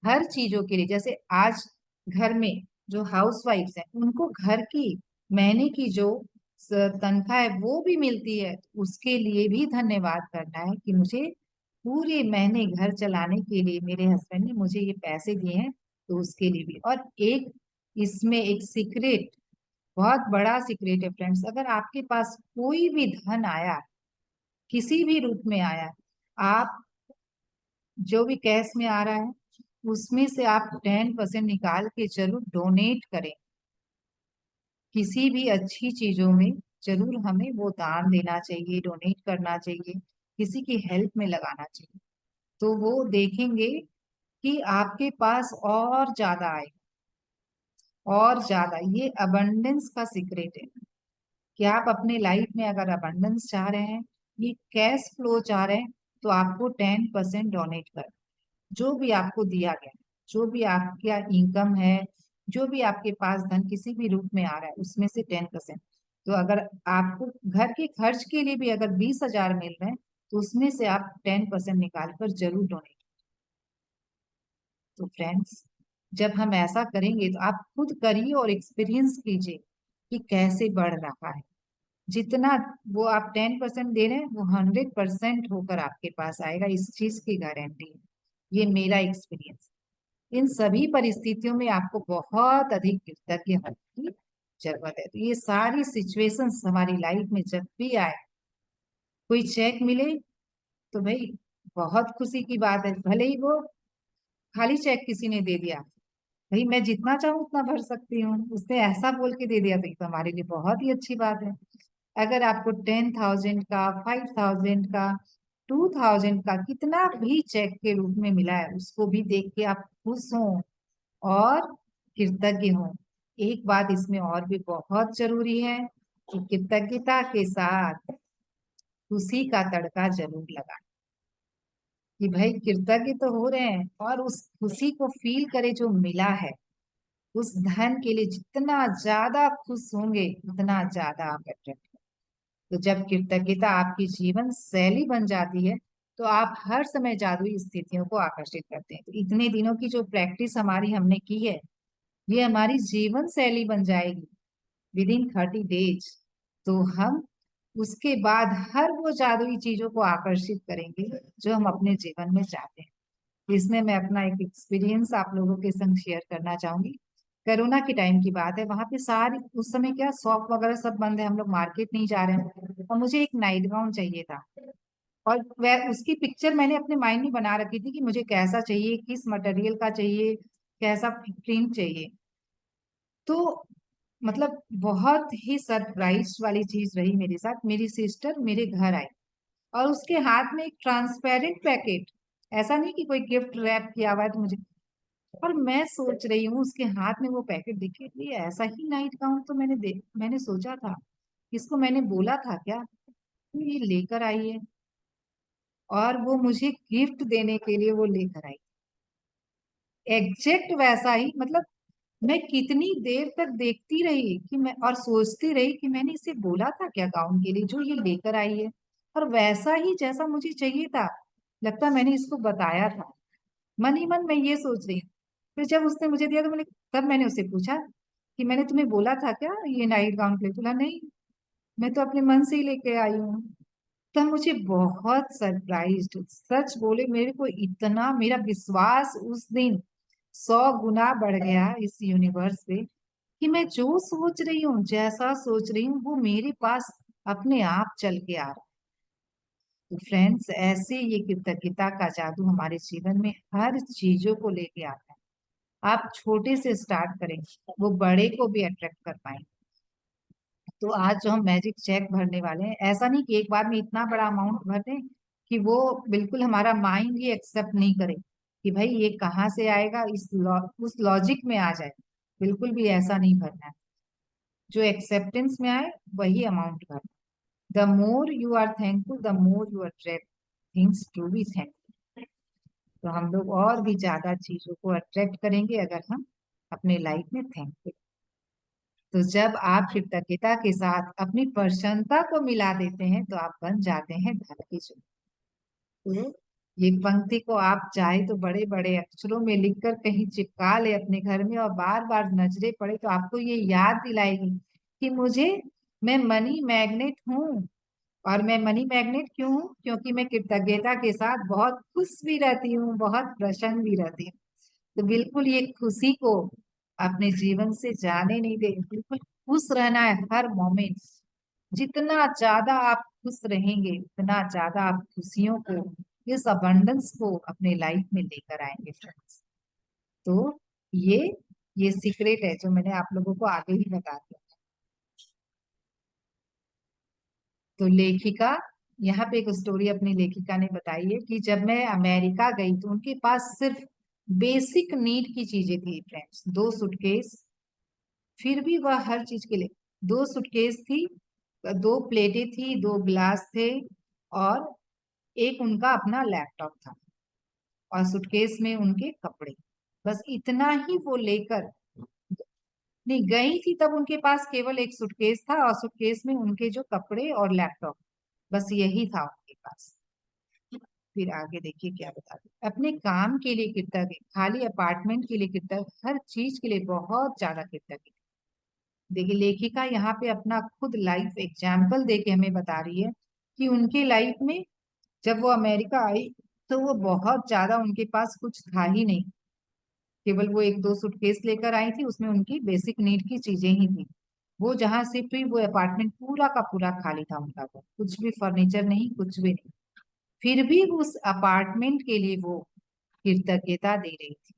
हर चीजों के लिए, जैसे आज घर में जो हाउस वाइफ्स हैं उनको घर की महीने की जो तनख्वाह है वो भी मिलती है, तो उसके लिए भी धन्यवाद करना है कि मुझे पूरे महीने घर चलाने के लिए मेरे हस्बैंड ने मुझे ये पैसे दिए हैं, तो उसके लिए भी। और एक इसमें एक सीक्रेट, बहुत बड़ा सीक्रेट है फ्रेंड्स, अगर आपके पास कोई भी धन आया, किसी भी रूप में आया, आप जो भी कैश में आ रहा है उसमें से आप 10% निकाल के जरूर डोनेट करें। किसी भी अच्छी चीजों में जरूर हमें वो दान देना चाहिए, डोनेट करना चाहिए, किसी की हेल्प में लगाना चाहिए। तो वो देखेंगे कि आपके पास और ज्यादा आए, और ज्यादा। ये अबंडेंस का सीक्रेट है कि आप अपने लाइफ में अगर अबंडेंस चाह रहे हैं, ये कैश फ्लो चाह रहे हैं, तो आपको 10% डोनेट कर, जो भी आपको दिया गया, जो भी आपका इनकम है, जो भी आपके पास धन किसी भी रूप में आ रहा है उसमें से 10%। तो अगर आपको घर के खर्च के लिए भी अगर 20,000 मिल रहे हैं तो उसमें से आप 10% निकाल कर जरूर डोनेट। तो फ्रेंड्स, जब हम ऐसा करेंगे तो आप खुद करिए और एक्सपीरियंस कीजिए कि कैसे बढ़ रहा है। जितना वो आप 10% दे रहे हैं वो 100% होकर आपके पास आएगा, इस चीज की गारंटी है। ये मेरा एक्सपीरियंस। इन सभी परिस्थितियों में आपको बहुत अधिक कृतज्ञ होने की जरूरत है। तो ये सारी सिचुएशंस हमारी लाइफ में जब भी आए, कोई चेक मिले तो भाई बहुत खुशी की बात है, भले ही वो खाली चेक किसी ने दे दिया, भाई मैं जितना चाहूँ उतना भर सकती हूँ, उसने ऐसा बोल के दे दिया, तो ये तो हमारे लिए बहुत ही अच्छी बात है। अगर आपको 10,000 का, 5,000 का, 2,000 का, कितना भी चेक के रूप में मिला है, उसको भी देख के आप खुश हो और कृतज्ञ हो। एक बात इसमें और भी बहुत जरूरी है कि कृतज्ञता के साथ खुशी का तड़का जरूर लगा, कि भाई कृतज्ञ तो हो रहे हैं और उस खुशी को फील करे जो मिला है। उस धन के लिए जितना ज्यादा खुश होंगे उतना ज्यादा आप अट्रैक्ट। तो जब कृतज्ञता आपकी जीवन शैली बन जाती है तो आप हर समय जादुई स्थितियों को आकर्षित करते हैं। तो इतने दिनों की जो प्रैक्टिस हमारी हमने की है, ये हमारी जीवन शैली बन जाएगी विद इन 30 डेज। तो हम उसके बाद हर वो जादुई चीजों को आकर्षित करेंगे जो हम अपने जीवन में चाहते हैं। तो इसमें मैं अपना एक एक्सपीरियंस आप लोगों के संग शेयर करना चाहूंगी। कोरोना के टाइम की बात है, वहां पे सारी उस समय क्या शॉप वगैरह सब बंद है, हम लोग मार्केट नहीं जा रहे हैं, और मुझे एक नाइट गाउन चाहिए था। और वह उसकी पिक्चर मैंने अपने माइंड में बना रखी थी कि मुझे कैसा चाहिए, किस मटेरियल का चाहिए, कैसा प्रिंट चाहिए। तो मतलब बहुत ही सरप्राइज वाली चीज रही मेरे साथ। मेरी सिस्टर मेरे घर आई और उसके हाथ में एक ट्रांसपेरेंट पैकेट, ऐसा नहीं कि कोई गिफ्ट रैप किया हुआ है तो मुझे, और मैं सोच रही हूँ उसके हाथ में वो पैकेट दिखे, ये ऐसा ही नाइट गाउन तो मैंने सोचा था, इसको मैंने बोला था क्या, तो ये लेकर आई है और वो मुझे गिफ्ट देने के लिए वो लेकर आई। एग्जैक्ट वैसा ही, मतलब मैं कितनी देर तक देखती रही कि मैं, और सोचती रही कि मैंने इसे बोला था क्या गाउन के लिए जो ये लेकर आई है, और वैसा ही जैसा मुझे चाहिए था, लगता मैंने इसको बताया था। मन ही मन मैं ये सोच रही हूँ। फिर जब उसने मुझे दिया तो तब मैंने उससे पूछा कि मैंने तुम्हें बोला था क्या ये नाइट गाउन के लिए, बोला नहीं, मैं तो अपने मन से ही लेके आई हूँ। तब मुझे बहुत सरप्राइज, सच बोले मेरे को इतना, मेरा विश्वास उस दिन 100 गुना बढ़ गया इस यूनिवर्स पे कि मैं जो सोच रही हूँ, जैसा सोच रही हूँ, वो मेरे पास अपने आप चल के आ रहा है। तो फ्रेंड्स, ऐसे ये कृतज्ञता का जादू हमारे जीवन में हर चीजों को लेके आता है। आप छोटे से स्टार्ट करें, वो बड़े को भी अट्रैक्ट कर पाएंगे। तो आज जो हम मैजिक चेक भरने वाले हैं, ऐसा नहीं कि एक बार में इतना बड़ा अमाउंट भर दें कि वो बिल्कुल हमारा माइंड ही एक्सेप्ट नहीं करे कि भाई ये कहाँ से आएगा, उस लॉजिक में आ जाए। बिल्कुल भी ऐसा नहीं भरना है। जो एक्सेप्टेंस में आए वही अमाउंट भरना। The more you are thankful, the more you attract things to be thankful. तो हम लोग और भी ज्यादा चीजों को अट्रैक्ट करेंगे अगर हम अपने लाइफ में थैंकफुल। तो जब आप कृतज्ञता के साथ अपनी प्रसन्नता को मिला देते हैं तो आप बन जाते हैं धन के चोर। तो ये पंक्ति को आप चाहे तो बड़े बड़े अक्षरों में लिखकर कहीं चिपका ले अपने घर में, और बार बार नजरे पड़े तो आपको ये याद दिलाएगी कि मैं मनी मैग्नेट हूँ। और मैं मनी मैग्नेट क्यों हूँ? क्योंकि मैं कृतज्ञता के साथ बहुत खुश भी रहती हूँ, बहुत प्रसन्न भी रहती हूँ। तो बिल्कुल ये खुशी को अपने जीवन से जाने नहीं दे, बिल्कुल खुश रहना है हर मोमेंट। जितना ज्यादा आप खुश रहेंगे उतना ज्यादा आप खुशियों को, इस अबंडेंस को अपने लाइफ में लेकर आएंगे फ्रेंड्स। तो ये ये सीक्रेट है जो मैंने आप लोगों को आगे ही बता दिया। तो लेखिका, यहाँ पे एक स्टोरी अपनी लेखिका ने बताई है कि जब मैं अमेरिका गई तो उनके पास सिर्फ बेसिक नीड की चीजें थी फ्रेंड्स। 2 सूटकेस, फिर भी वह हर चीज के लिए 2 सूटकेस थी, 2 प्लेटें थी, 2 गिलास थे, और एक उनका अपना लैपटॉप था, और सूटकेस में उनके कपड़े। बस इतना ही वो लेकर नहीं गई थी। तब उनके पास केवल एक सूटकेस था, और सूटकेस में उनके जो कपड़े और लैपटॉप, बस यही था उनके पास। फिर आगे देखिए क्या बताते, अपने काम के लिए कृतज्ञ, खाली अपार्टमेंट के लिए कृतज्ञ, हर चीज के लिए बहुत ज्यादा कृतज्ञ। देखिए लेखिका यहाँ पे अपना खुद लाइफ एग्जाम्पल दे के हमें बता रही है कि उनके लाइफ में जब वो अमेरिका आई तो वो बहुत ज्यादा, उनके पास कुछ था ही नहीं। केवल वो 1-2 सूटकेस लेकर आई थी, उसमें उनकी बेसिक नीड की चीजें ही थी। वो जहां शिफ्ट हुई वो अपार्टमेंट पूरा का पूरा खाली था उनका, तो कुछ भी फर्नीचर नहीं, कुछ भी नहीं। फिर भी उस अपार्टमेंट के लिए वो कृतज्ञता दे रही थी।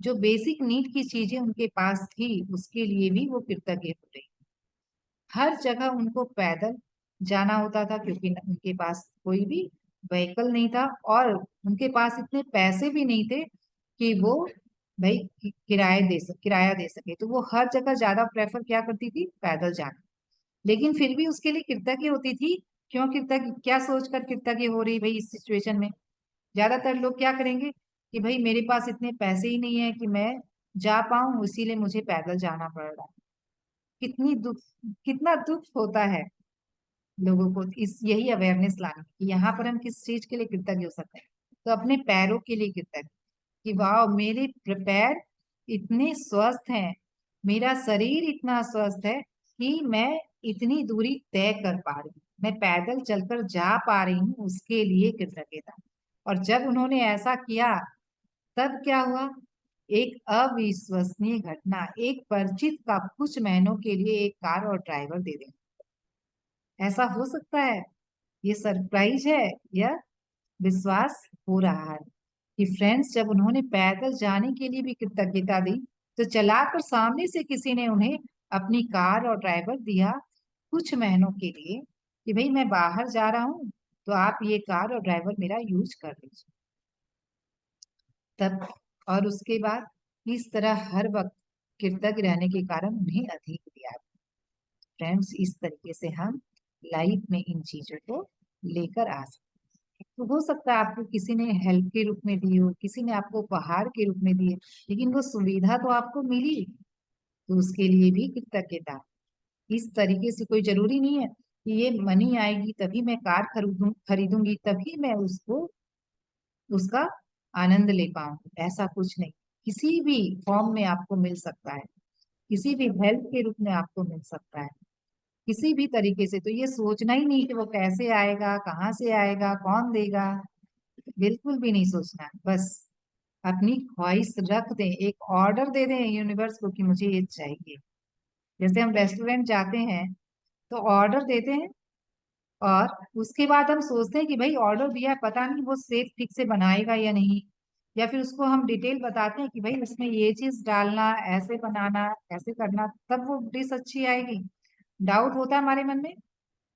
जो बेसिक नीड की चीजें उनके पास थी उसके लिए भी वो कृतज्ञ हो रही। हर जगह उनको पैदल जाना होता था क्योंकि उनके पास कोई भी व्हीकल नहीं था, और उनके पास इतने पैसे भी नहीं थे कि वो भाई किराया दे सके। तो वो हर जगह ज्यादा प्रेफर क्या करती थी? पैदल जाना। लेकिन फिर भी उसके लिए कृतज्ञ होती थी। क्यों कृतज्ञ? क्या सोचकर कृतज्ञ हो रही भाई इस सिचुएशन में? ज्यादातर लोग क्या करेंगे कि भाई मेरे पास इतने पैसे ही नहीं है कि मैं जा पाऊं, इसीलिए मुझे पैदल जाना पड़ रहा है। कितनी दुख, कितना दुख होता है लोगों को। इस यही अवेयरनेस लानी कि यहाँ पर हम किस चीज के लिए कृतज्ञ हो सकते हैं। तो अपने पैरों के लिए कृतज्ञ कि वाह मेरे पैर इतने स्वस्थ हैं, मेरा शरीर इतना स्वस्थ है कि मैं इतनी दूरी तय कर पा रही हूँ, मैं पैदल चलकर जा पा रही हूँ, उसके लिए कृतज्ञता। और जब उन्होंने ऐसा किया तब क्या हुआ? एक अविश्वसनीय घटना, एक परिचित का कुछ महीनों के लिए एक कार और ड्राइवर दे देना। ऐसा हो सकता है? ये सरप्राइज है या विश्वास हो रहा है कि फ्रेंड्स जब उन्होंने पैदल जाने के लिए भी कृतज्ञता दी तो चलाकर सामने से किसी ने उन्हें अपनी कार और ड्राइवर दिया कुछ महीनों के लिए कि भाई मैं बाहर जा रहा हूँ तो आप ये कार और ड्राइवर मेरा यूज कर लीजिए। तब और उसके बाद इस तरह हर वक्त कृतज्ञ रहने के कारण उन्हें अधिक दिया। फ्रेंड्स इस तरीके से हम लाइफ में इन चीजों को लेकर आ सकते हैं। तो हो सकता है आपको किसी ने हेल्प के रूप में दी हो, किसी ने आपको उपहार के रूप में दिए, लेकिन वो सुविधा तो आपको मिली, तो उसके लिए भी कृतज्ञता। इस तरीके से कोई जरूरी नहीं है कि ये मनी आएगी तभी मैं कार खरीदूंगी तभी मैं उसको उसका आनंद ले पाऊंगी, ऐसा कुछ नहीं। किसी भी फॉर्म में आपको मिल सकता है, किसी भी हेल्प के रूप में आपको मिल सकता है, किसी भी तरीके से। तो ये सोचना ही नहीं कि वो कैसे आएगा, कहाँ से आएगा, कौन देगा, बिल्कुल भी नहीं सोचना। बस अपनी ख्वाहिश रख दें, एक ऑर्डर दे दें यूनिवर्स को कि मुझे ये चाहिए। जैसे हम रेस्टोरेंट जाते हैं तो ऑर्डर देते हैं, और उसके बाद हम सोचते हैं कि भाई ऑर्डर दिया है, पता नहीं वो सेफ ठीक से बनाएगा या नहीं, या फिर उसको हम डिटेल बताते हैं कि भाई इसमें ये चीज डालना, ऐसे बनाना, ऐसे करना, तब वो डिश अच्छी आएगी। डाउट होता है हमारे मन में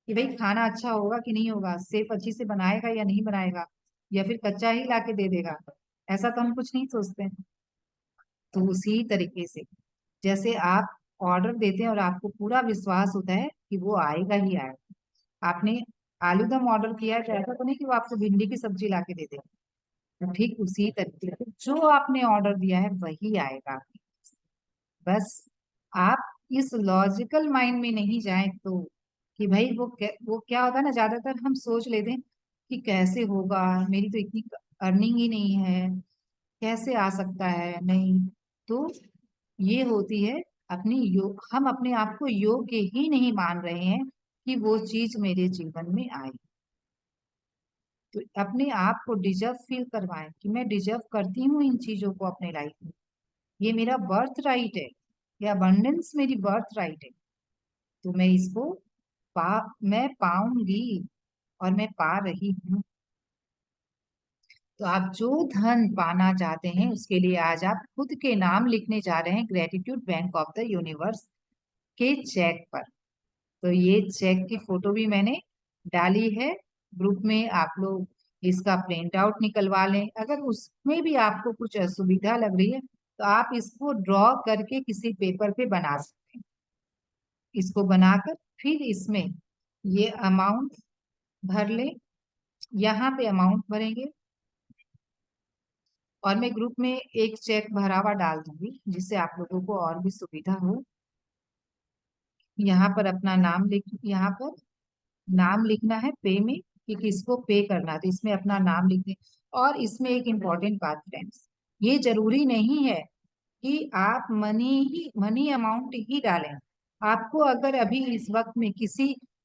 कि भाई खाना अच्छा होगा कि नहीं होगा, सेफ अच्छी से बनाएगा या नहीं बनाएगा, या फिर कच्चा ही ला के दे देगा। ऐसा तो हम कुछ नहीं सोचते हैं। तो उसी तरीके से जैसे आप ऑर्डर देते हैं और आपको पूरा विश्वास होता है कि वो आएगा ही आएगा। आपने आलू दम ऑर्डर किया है तो ऐसा तो नहीं कि वो आपको भिंडी की सब्जी ला के दे दे। तो ठीक उसी तरीके से जो आपने ऑर्डर दिया है वही आएगा आपके पास। बस आप इस लॉजिकल माइंड में नहीं जाए तो, कि भाई वो क्या होता है ना, ज्यादातर हम सोच लेते हैं कि कैसे होगा, मेरी तो इतनी अर्निंग ही नहीं है, कैसे आ सकता है, नहीं। तो ये होती है अपनी हम अपने आप को योग्य ही नहीं मान रहे हैं कि वो चीज मेरे जीवन में आए। तो अपने आप को डिजर्व फील करवाएं कि मैं डिजर्व करती हूँ इन चीजों को अपने लाइफ में, ये मेरा बर्थ राइट है, ये अबंडेंस मेरी बर्थ राइट है। तो मैं इसको मैं पाऊंगी, और मैं पा रही हूँ। तो आप जो धन पाना चाहते हैं उसके लिए आज आप खुद के नाम लिखने जा रहे हैं gratitude bank of the universe के चेक पर। तो ये चेक की फोटो भी मैंने डाली है ग्रुप में, आप लोग इसका प्रिंट आउट निकलवा लें। अगर उसमें भी आपको कुछ असुविधा लग रही है तो आप इसको ड्रॉ करके किसी पेपर पे बना सकते हैं। इसको बनाकर फिर इसमें ये अमाउंट भर ले, यहाँ पे अमाउंट भरेंगे, और मैं ग्रुप में एक चेक भरा हुआ डाल दूंगी जिससे आप लोगों को और भी सुविधा हो। यहाँ पर अपना नाम लिख, यहाँ पर नाम लिखना है पे में कि किसको पे करना है, तो इसमें अपना नाम लिख दें। और इसमें एक इम्पॉर्टेंट बात फ्रेंड्स, ये जरूरी नहीं है कि आप मनी अमाउंट ही डालें। आपको अगर अभी इस वक्त में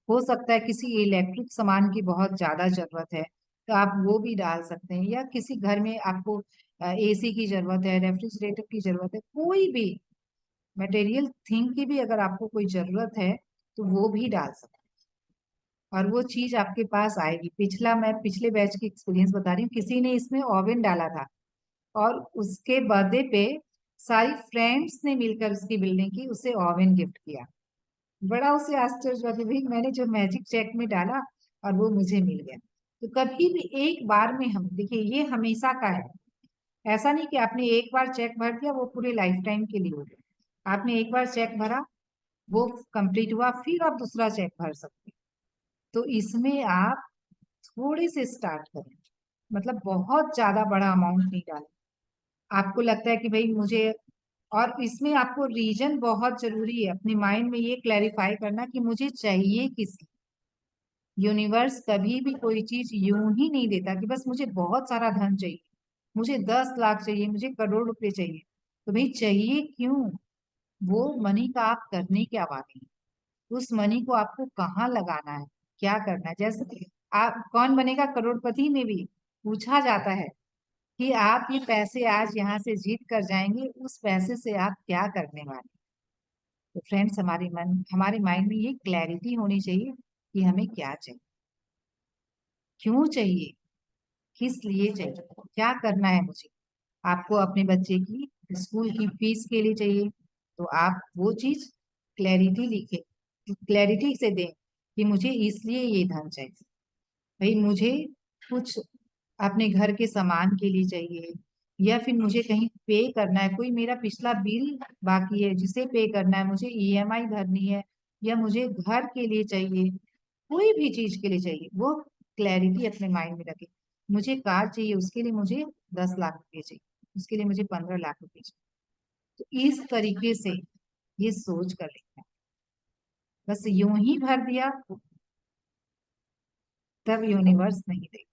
हो सकता है किसी इलेक्ट्रिक सामान की बहुत ज्यादा जरूरत है तो आप वो भी डाल सकते हैं, या किसी घर में आपको एसी की जरूरत है, रेफ्रिजरेटर की जरूरत है, कोई भी मटेरियल थिंग की भी अगर आपको कोई जरूरत है तो वो भी डाल सकते हैं, और वो चीज आपके पास आएगी। मैं पिछले बैच की एक्सपीरियंस बता रही हूँ, किसी ने इसमें ओवन डाला था और उसके बर्थडे पे सारी फ्रेंड्स ने मिलकर उसकी बिल्डिंग की उसे ओवन गिफ्ट किया। बड़ा उसे आश्चर्य हुआ कि भाई मैंने जो मैजिक चेक में डाला और वो मुझे मिल गया। तो कभी भी एक बार में हम देखिए, ये हमेशा का है। ऐसा नहीं कि आपने एक बार चेक भर दिया वो पूरे लाइफ टाइम के लिए हो गया। आपने एक बार चेक भरा, वो कंप्लीट हुआ, फिर आप दूसरा चेक भर सकते हैं। तो इसमें आप थोड़े से स्टार्ट करें, मतलब बहुत ज्यादा बड़ा अमाउंट नहीं डालें। आपको लगता है कि भाई मुझे, और इसमें आपको रीजन बहुत जरूरी है, अपने माइंड में ये क्लैरिफाई करना कि मुझे चाहिए किस। यूनिवर्स कभी भी कोई चीज यूं ही नहीं देता कि बस मुझे बहुत सारा धन चाहिए, मुझे 10 लाख चाहिए, मुझे करोड़ रुपए चाहिए। तो भाई चाहिए क्यों, वो मनी का आप करने क्या वाले हैं, उस मनी को आपको कहाँ लगाना है, क्या करना है। जैसे कि आप कौन बनेगा करोड़पति में भी पूछा जाता है कि आप ये पैसे आज यहाँ से जीत कर जाएंगे, उस पैसे से आप क्या करने वाले। तो फ्रेंड्स, हमारे माइंड में ये क्लैरिटी होनी चाहिए कि हमें क्या चाहिए, क्यों चाहिए, किस लिए चाहिए, क्या करना है मुझे। आपको अपने बच्चे की स्कूल की फीस के लिए चाहिए तो आप वो चीज क्लैरिटी से दें कि मुझे इसलिए ये धन चाहिए। भाई मुझे कुछ अपने घर के सामान के लिए चाहिए, या फिर मुझे कहीं पे करना है, कोई मेरा पिछला बिल बाकी है जिसे पे करना है, मुझे ईएमआई भरनी है, या मुझे घर के लिए चाहिए, कोई भी चीज के लिए चाहिए, वो क्लैरिटी अपने माइंड में रखे। मुझे कार चाहिए, उसके लिए मुझे 10 लाख रुपए चाहिए, उसके लिए मुझे 15 लाख रुपए चाहिए। तो इस तरीके से ये सोच कर लिखना है। बस यूं ही भर दिया तब यूनिवर्स नहीं देगा।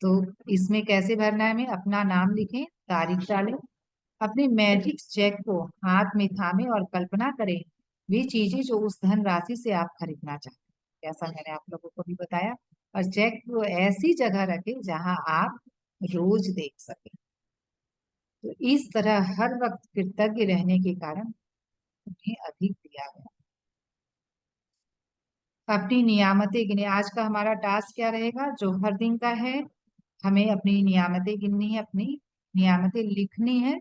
तो इसमें कैसे भरना है, हमें अपना नाम लिखें, तारीख डालें, अपने मैजिक चेक को हाथ में थामे और कल्पना करें वे चीजें जो उस धन राशि से आप खरीदना चाहते हैं। जैसा मैंने आप लोगों को भी बताया और चेक को ऐसी जगह रखें जहां आप रोज देख सकें। तो इस तरह हर वक्त कृतज्ञ रहने के कारण उन्हें अधिक दिया गया। अपनी नियामतें गिने। आज का हमारा टास्क क्या रहेगा, जो हर दिन का है, हमें अपनी नियामतें गिननी है, अपनी नियामतें लिखनी है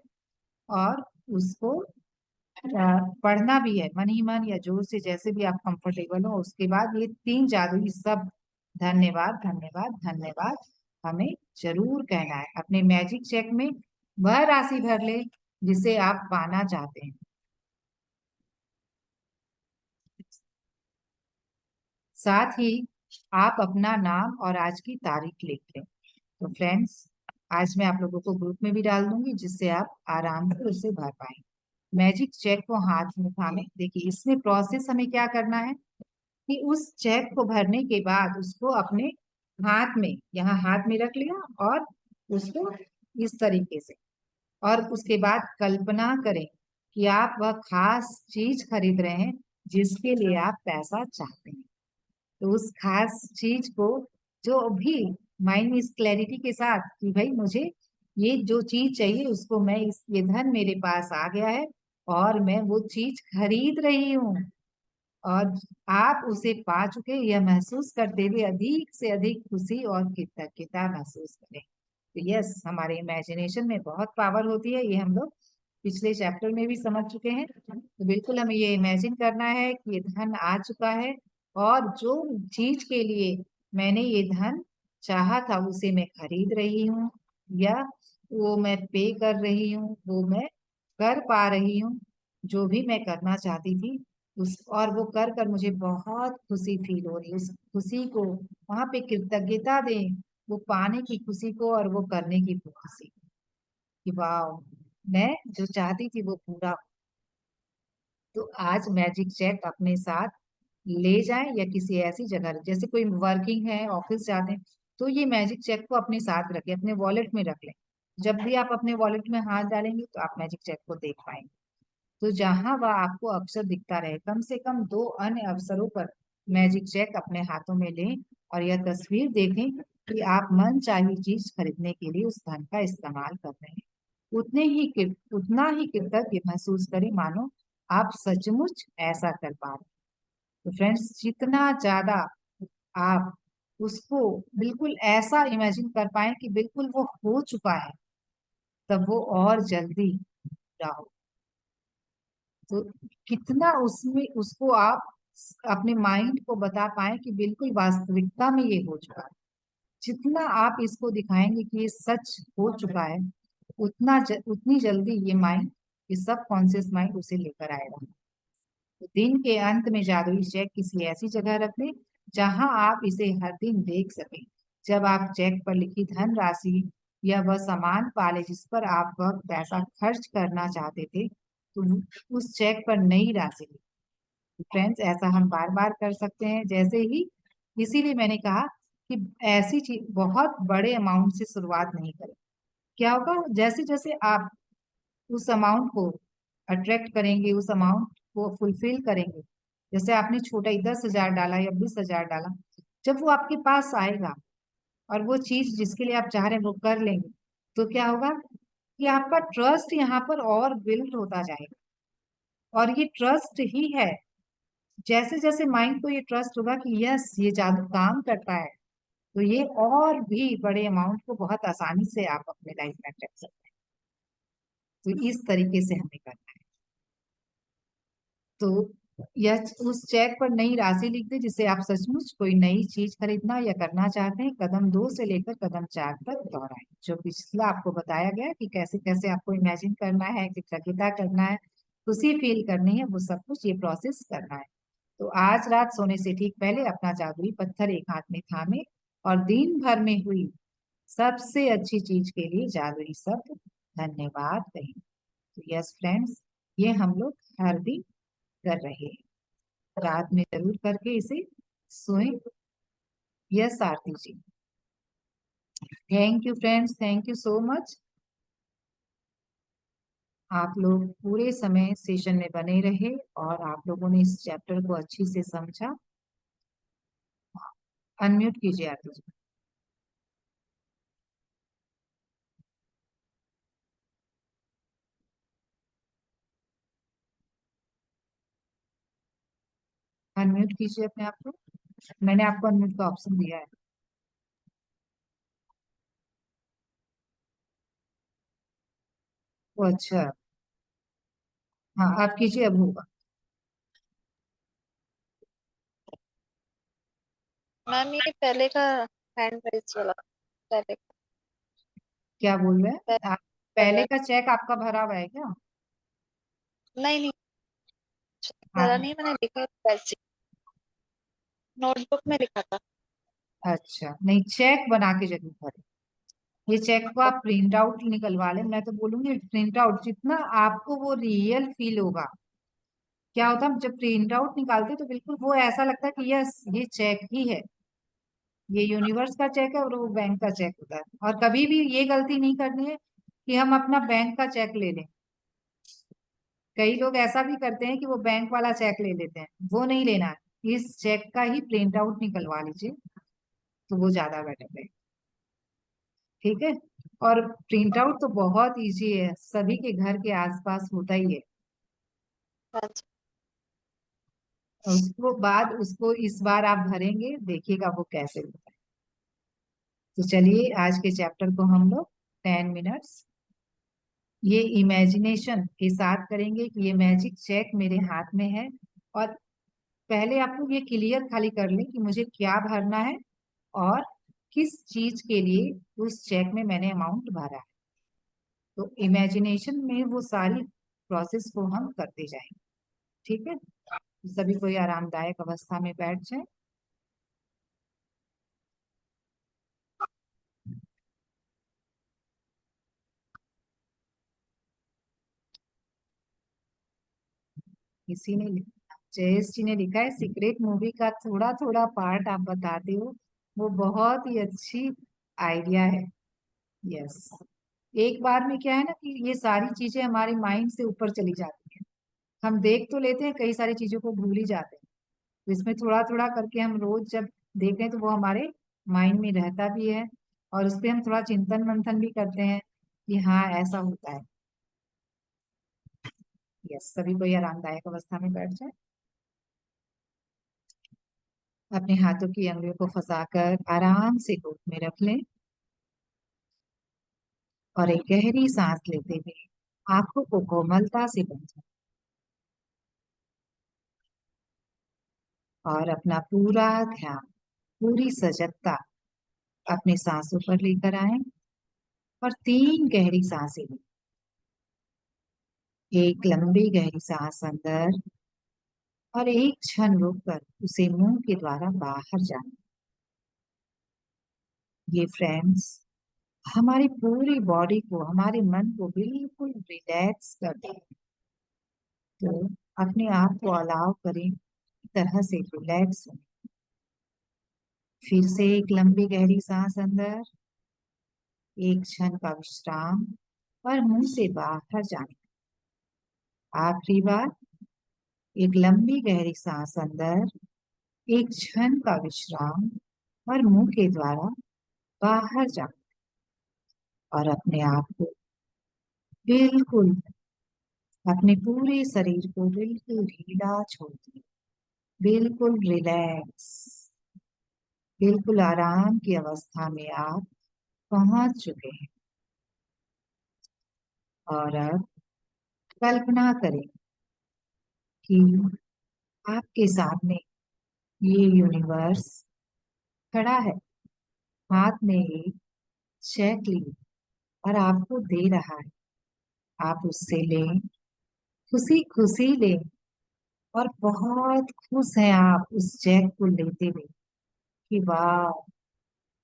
और उसको पढ़ना भी है मन ही मन या जोर से, जैसे भी आप कंफर्टेबल हो। उसके बाद ये 3 जादुई शब्द धन्यवाद धन्यवाद धन्यवाद हमें जरूर कहना है। अपने मैजिक चेक में वह राशि भर ले जिसे आप पाना चाहते हैं। साथ ही आप अपना नाम और आज की तारीख लिख लें। तो फ्रेंड्स, आज मैं आप लोगों को ग्रुप में भी डाल दूंगी जिससे आप आराम से उसे भर पाएं। मैजिक चेक को हाथ में थामे। देखिए इसमें प्रोसेस हमें क्या करना है कि उस चेक को भरने के बाद उसको अपने हाथ में, यहाँ हाथ में रख लिया और उसको इस तरीके से, और उसके बाद कल्पना करें कि आप वह खास चीज खरीद रहे हैं जिसके लिए आप पैसा चाहते हैं। तो उस खास चीज को, जो भी माइंड में इस क्लैरिटी के साथ कि भाई मुझे ये जो चीज चाहिए उसको मैं, इस ये धन मेरे पास आ गया है और मैं वो चीज खरीद रही हूँ और आप उसे पा चुके, यह महसूस करते हुए अधिक से अधिक खुशी और कृतज्ञता महसूस करें। तो यस, हमारे इमेजिनेशन में बहुत पावर होती है, ये हम लोग पिछले चैप्टर में भी समझ चुके हैं। तो बिल्कुल हमें ये इमेजिन करना है कि ये धन आ चुका है और जो चीज के लिए मैंने ये धन चाहा था उसे मैं खरीद रही हूँ, या वो मैं पे कर रही हूँ, वो मैं कर पा रही हूँ। जो भी मैं करना चाहती थी उस, और वो कर कर मुझे बहुत खुशी फील हो रही है। उस खुशी को वहां पे कृतज्ञता दें, वो पाने की खुशी को और वो करने की खुशी कि वाह, मैं जो चाहती थी वो पूरा। तो आज मैजिक चेक अपने साथ ले जाएं या किसी ऐसी जगह, जैसे कोई वर्किंग है, ऑफिस जाते हैं, तो ये मैजिक चेक को अपने साथ रखें, अपने वॉलेट में रख लें। जब भी आप अपने वॉलेट में हाथ डालेंगे तो आप मैजिक चेक को देख पाएंगे। तो जहां वह आपको अक्सर दिखता रहे, कम से कम 2 अन्य अवसरों पर मैजिक चेक अपने हाथों में लें और यह तस्वीर देखें कि आप मन चाही चीज खरीदने के लिए उस धन का इस्तेमाल कर रहे हैं। उतना ही कृतज्ञ महसूस करें मानो आप सचमुच ऐसा कर पा रहे हैं। तो फ्रेंड्स, जितना ज्यादा आप उसको बिल्कुल ऐसा इमेजिन कर पाए कि बिल्कुल वो हो चुका है, तब वो और जल्दी पूरा हो। तो कितना उसमें उसको आप अपने माइंड को बता पाए कि बिल्कुल वास्तविकता में ये हो चुका है। जितना आप इसको दिखाएंगे कि ये सच हो चुका है, उतनी जल्दी ये माइंड, ये सब कॉन्शियस माइंड उसे लेकर आएगा। तो दिन के अंत में जादुई चेक किसी ऐसी जगह रख दें जहां आप इसे हर दिन देख सकें। जब आप चेक पर लिखी धन राशि या वह सामान पाले जिस पर आप वह पैसा खर्च करना चाहते थे, तो उस चेक पर नई राशि लिखें। फ्रेंड्स, ऐसा हम बार बार कर सकते हैं जैसे ही, इसीलिए मैंने कहा कि ऐसी चीज बहुत बड़े अमाउंट से शुरुआत नहीं करें। क्या होगा, जैसे जैसे आप उस अमाउंट को अट्रैक्ट करेंगे, उस अमाउंट को फुलफिल करेंगे, जैसे आपने छोटा ही 10,000 डाला या 20,000 डाला, जब वो आपके पास आएगा और वो चीज जिसके लिए आप चाह रहे हैं वो कर लेंगे, तो क्या होगा कि आपका ट्रस्ट यहाँ पर और बिल्ड होता जाएगा। और ये ट्रस्ट ही है, जैसे जैसे माइंड को ये ट्रस्ट होगा कि यस ये जादू काम करता है, तो ये और भी बड़े अमाउंट को बहुत आसानी से आप अपने लाइफ में अट्रैक्ट सकते हैं। तो इस तरीके से हमें करना है। तो यह उस चेक पर नई राशि लिख दे जिसे आप सचमुच कोई नई चीज खरीदना या करना चाहते हैं। कदम 2 से लेकर कदम 4 तक दोहराएं। जो पिछला आपको बताया गया कि कैसे कैसे आपको इमेजिन करना है, कृतज्ञता करना है, खुशी फील करनी है, वो सब कुछ ये प्रोसेस करना है। तो आज रात सोने से ठीक पहले अपना जादुई पत्थर एक हाथ में थामे और दिन भर में हुई सबसे अच्छी चीज के लिए जादुई शब्द धन्यवाद कहें। तो यस फ्रेंड्स, ये हम लोग हर दिन कर रहे हैं। रात में जरूर करके इसे सोएं। Yes Aarti ji, thank you friends, thank you so much. आप लोग पूरे समय सेशन में बने रहे और आप लोगों ने इस चैप्टर को अच्छी से समझा। अनम्यूट कीजिए आरती जी। अनम्यूट कीजिए अपने आप को। मैंने आपको अनम्यूट का ऑप्शन दिया है। ओ अच्छा। हाँ आप कीजिए, अब होगा।
मैम ये पहले का हैंड राइज वाला, पहले
क्या बोल रहे हैं आप? पहले
पहले
का चेक आपका भरा हुआ है क्या?
नहीं नहीं, भरा
हाँ।
नहीं, मैंने लिखा वैसे नोटबुक में लिखा था।
अच्छा नहीं, चेक बना के जरूर भरें। ये चेक को आप प्रिंट आउट निकलवा लें। मैं तो बोलूंगी प्रिंट आउट, जितना आपको वो रियल फील होगा। क्या होता है जब प्रिंट आउट निकालते हैं तो बिल्कुल वो ऐसा लगता है कि यस ये चेक ही है, ये यूनिवर्स का चेक है और वो बैंक का चेक होता है। और कभी भी ये गलती नहीं करनी है कि हम अपना बैंक का चेक ले लें। कई लोग ऐसा भी करते हैं कि वो बैंक वाला चेक ले लेते हैं, वो नहीं लेना है। इस चेक का ही प्रिंट आउट निकलवा लीजिए, तो वो ज्यादा बेटर है। ठीक है। और प्रिंट आउट तो बहुत इजी है, सभी के घर के आसपास होता ही है।
हाँ जी।
उसको बाद उसको इस बार आप भरेंगे, देखिएगा वो कैसे होता है। तो चलिए आज के चैप्टर को हम लोग 10 मिनट्स ये इमेजिनेशन के साथ करेंगे कि ये मैजिक चेक मेरे हाथ में है। और पहले आप लोग ये क्लियर खाली कर लें कि मुझे क्या भरना है और किस चीज के लिए उस चेक में मैंने अमाउंट भरा है। तो इमेजिनेशन में वो सारी प्रोसेस को हम करते जाएंगे। ठीक है। सभी कोई आरामदायक अवस्था में बैठ जाए। किसी ने जयेश जी ने लिखा है सीक्रेट मूवी का थोड़ा थोड़ा पार्ट आप बताते हो, वो बहुत ही अच्छी आइडिया है। यस। एक बार में क्या है ना कि ये सारी चीजें हमारे माइंड से ऊपर चली जाती हैं। हम देख तो लेते हैं, कई सारी चीजों को भूल ही जाते हैं। तो इसमें थोड़ा थोड़ा करके हम रोज जब देखें तो वो हमारे माइंड में रहता भी है। और उस पर हम थोड़ा चिंतन मंथन भी करते हैं कि हाँ ऐसा होता है। यस, सभी कोई आरामदायक अवस्था में बैठ जाए। अपने हाथों की अंगुलियों को फंसाकर आराम से गोद में रख लें और एक गहरी सांस लेते हुए आंखों को कोमलता से बंद करें और अपना पूरा ध्यान, पूरी सजगता अपने सांसों पर लेकर आए और 3 गहरी सांसें लें। एक लंबी गहरी सांस अंदर और एक क्षण रोककर उसे मुंह के द्वारा बाहर जाने। ये फ्रेंड्स हमारी पूरी बॉडी को, हमारे मन को बिल्कुल रिलैक्स कर दें। तो अपने आप को अलाउ करें इस तरह से रिलैक्स हो। फिर से एक लंबी गहरी सांस अंदर, एक क्षण का विश्राम और मुंह से बाहर जाने। आखिरी बार एक लंबी गहरी सांस अंदर, एक क्षण का विश्राम और मुंह के द्वारा बाहर जाना। और अपने आप को बिल्कुल, अपने पूरे शरीर को बिल्कुल ढीला छोड़ दिए। बिल्कुल रिलैक्स, बिल्कुल आराम की अवस्था में आप पहुंच चुके हैं। और अब कल्पना करें कि आपके सामने ये यूनिवर्स खड़ा है, हाथ में एक चेक लिए और आपको दे रहा है। आप उससे लें, खुशी खुशी लें और बहुत खुश हैं आप उस चेक को लेते हुए कि वाह,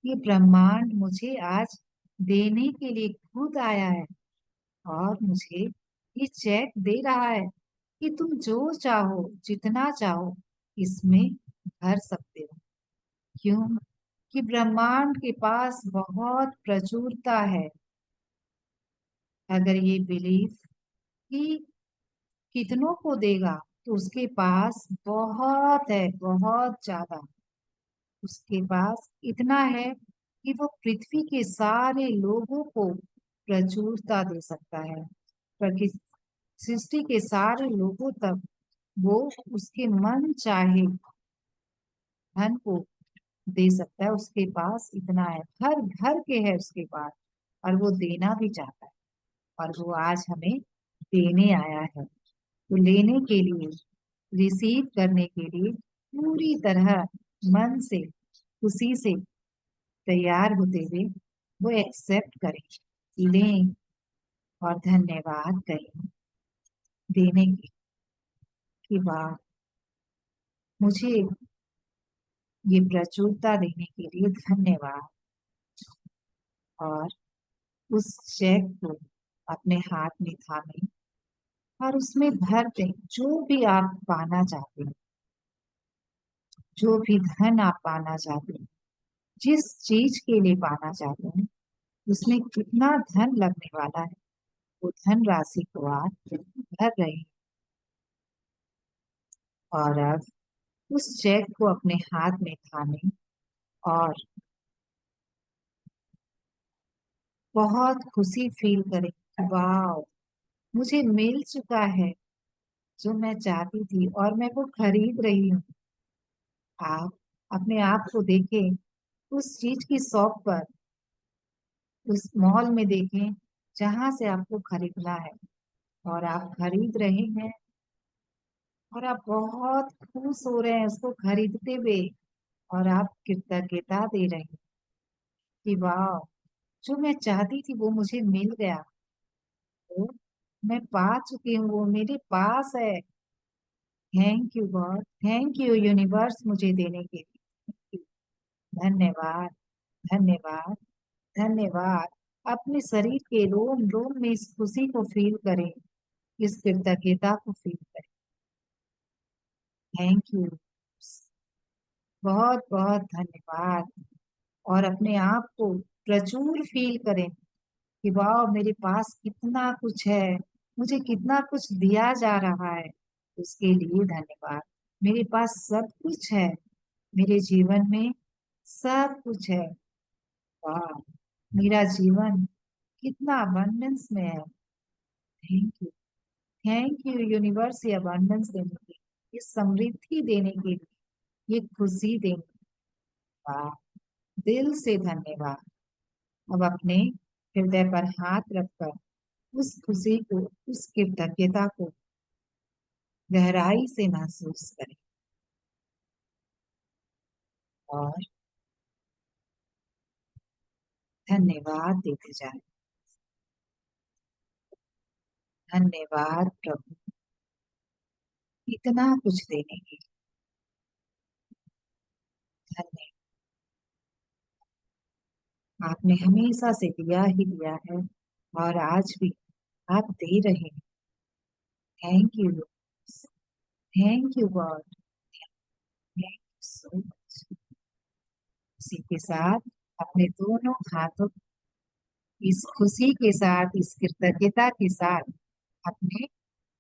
ये ब्रह्मांड मुझे आज देने के लिए खुद आया है और मुझे ये चेक दे रहा है कि तुम जो चाहो, जितना चाहो इसमें भर सकते हो। क्यों? कि ब्रह्मांड के पास बहुत प्रचुरता है। अगर ये बिलीफ कि कितनों को देगा तो उसके पास बहुत है, बहुत ज्यादा। उसके पास इतना है कि वो पृथ्वी के सारे लोगों को प्रचुरता दे सकता है। प्रकृति सृष्टि के सारे लोगों तक वो उसके मन चाहे धन को दे सकता है। उसके पास इतना है, हर घर के है उसके पास, और वो देना भी चाहता है। और वो आज हमें देने आया है। तो लेने के लिए, रिसीव करने के लिए पूरी तरह मन से, खुशी से तैयार होते हुए वो एक्सेप्ट करें, लें और धन्यवाद करें देने की कि वाह, मुझे ये प्रचुरता देने के लिए धन्यवाद। और उस चेक को अपने हाथ में थामे और उसमें भर दें जो भी आप पाना चाहते हैं, जो भी धन आप पाना चाहते हैं, जिस चीज के लिए पाना चाहते हैं, उसमें कितना धन लगने वाला है वो धन राशि को आप भर रहे हैं। और अब उस चेक को अपने हाथ में थामे और बहुत खुशी फील करें कि वाह, मुझे मिल चुका है जो मैं चाहती थी और मैं वो खरीद रही हूँ। आप अपने आप को देखें उस चीज की शॉप पर, उस मॉल में देखें जहां से आपको खरीदना है, और आप खरीद रहे हैं और आप बहुत खुश हो रहे हैं उसको खरीदते हुए, और आप कृतज्ञता दे रहे हैं कि वाह, जो मैं चाहती थी वो मुझे मिल गया, तो मैं पा चुकी हूँ, वो मेरे पास है। Thank you God, thank you universe मुझे देने के लिए। धन्यवाद, धन्यवाद, धन्यवाद। अपने शरीर के रोम रोम में इस खुशी को फील करें, इस कृतज्ञता को फील करें। थैंक यू, बहुत बहुत धन्यवाद। और अपने आप को प्रचुर फील करें कि वाह, मेरे पास कितना कुछ है, मुझे कितना कुछ दिया जा रहा है, उसके लिए धन्यवाद। मेरे पास सब कुछ है, मेरे जीवन में सब कुछ है। वाह, मेरा जीवन कितना अबंडेंस में है। Thank you, thank you universe, ये अबंडेंस देने के लिए, ये समृद्धि देने के लिए, ये खुशी देने के लिए। वाह, दिल से धन्यवाद। अब अपने हृदय पर हाथ रखकर उस खुशी को, उस कृतज्ञता को गहराई से महसूस करें और धन्यवाद देते जाएं। धन्यवाद प्रभु, इतना कुछ देने के लिए धन्यवाद। आपने हमेशा से दिया ही दिया है और आज भी आप दे रहे हैं। Thank you, thank you God, thank you so much. इसी के साथ अपने दोनों हाथों, इस खुशी के साथ, इस कृतज्ञता के साथ अपने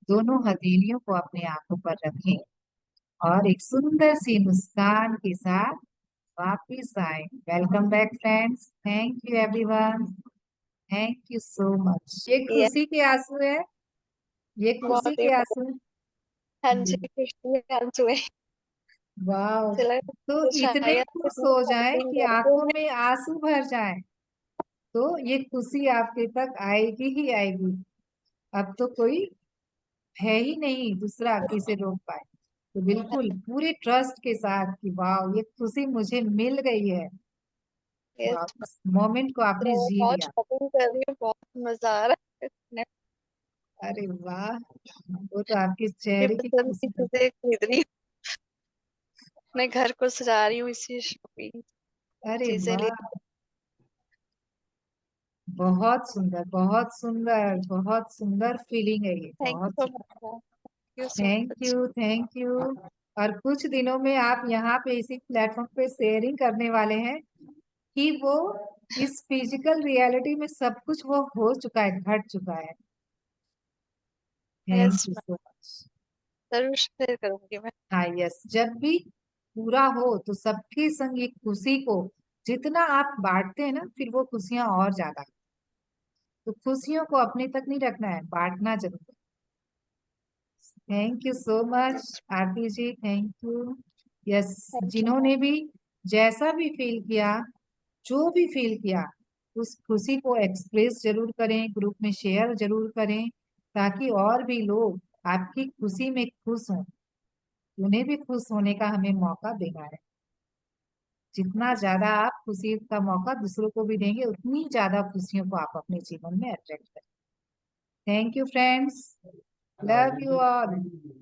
दोनों हथेलियों को अपने आंखों पर रखें और एक सुंदर सी मुस्कान के साथ वापिस आए। Welcome back friends, thank you everyone, thank you so much. ये
ये
खुशी के आंसू है, ये खुशी
बहुत ही
के
बहुत।
आंसू।
हाँ जी,
जी,
खुशी के आंसू है।
वाह।
चला
तो
कुछ
इतने
आया
खुश
कितनी
हो जाएं
शॉपिंग
कि
करके
आंखों में आंसू भर जाएं, तो ये खुशी आपके तक आएगी ही आएगी। अब तो कोई है ही नहीं दूसरा कि इसे रोक पाए। तो बिल्कुल पूरे ट्रस्ट के साथ कि वाह, ये खुशी मुझे मिल गई है।
यस,
वाह, इस मोमेंट को आपने
तो
जी
बहुत
लिया।
शॉपिंग कर रही हूँ, बहुत मजा आ रहा है। मैं
अरे वाह, वो तो आपके
अपनी
चेहरे की
पसंद की
खुशी है।
चीजें खरीद रही हूँ, मैं घर को सजा रही हूँ इसी शॉपिंग
अरे
चीजें ले।
वाह, बहुत सुंदर, बहुत सुंदर, बहुत सुंदर फीलिंग है ये,
थैंक यू
बहुत
सो
सुंदर।
Much, thank you so
thank
much.
You, thank you. और कुछ दिनों में आप यहाँ पे इसी प्लेटफॉर्म पे शेयरिंग करने वाले हैं कि वो इस फिजिकल रियलिटी में सब कुछ वो हो चुका है, घट चुका है। Thank
yes
you
ma'am,
so much.
जरूर शेयर करूंगी मैं।
हाँ यस, जब भी पूरा हो तो सबके संग ये खुशी को जितना आप बांटते हैं ना, फिर वो खुशियां और ज्यादा। तो खुशियों को अपने तक नहीं रखना है, बांटना जरूर है। Thank you so much Aarti ji, thank you. Yes,
thank you ma'am.
जिन्होंने भी जैसा भी फील किया, जो भी फील किया, उस खुशी को एक्सप्रेस जरूर करें, ग्रुप में शेयर जरूर करें, ताकि और भी लोग आपकी खुशी में खुश हों। उन्हें भी खुश होने का हमें मौका देना है। जितना ज्यादा आप खुशी का मौका दूसरों को भी देंगे, उतनी ज्यादा खुशियों को आप अपने जीवन में अट्रैक्ट करें। Thank you friends, love you all.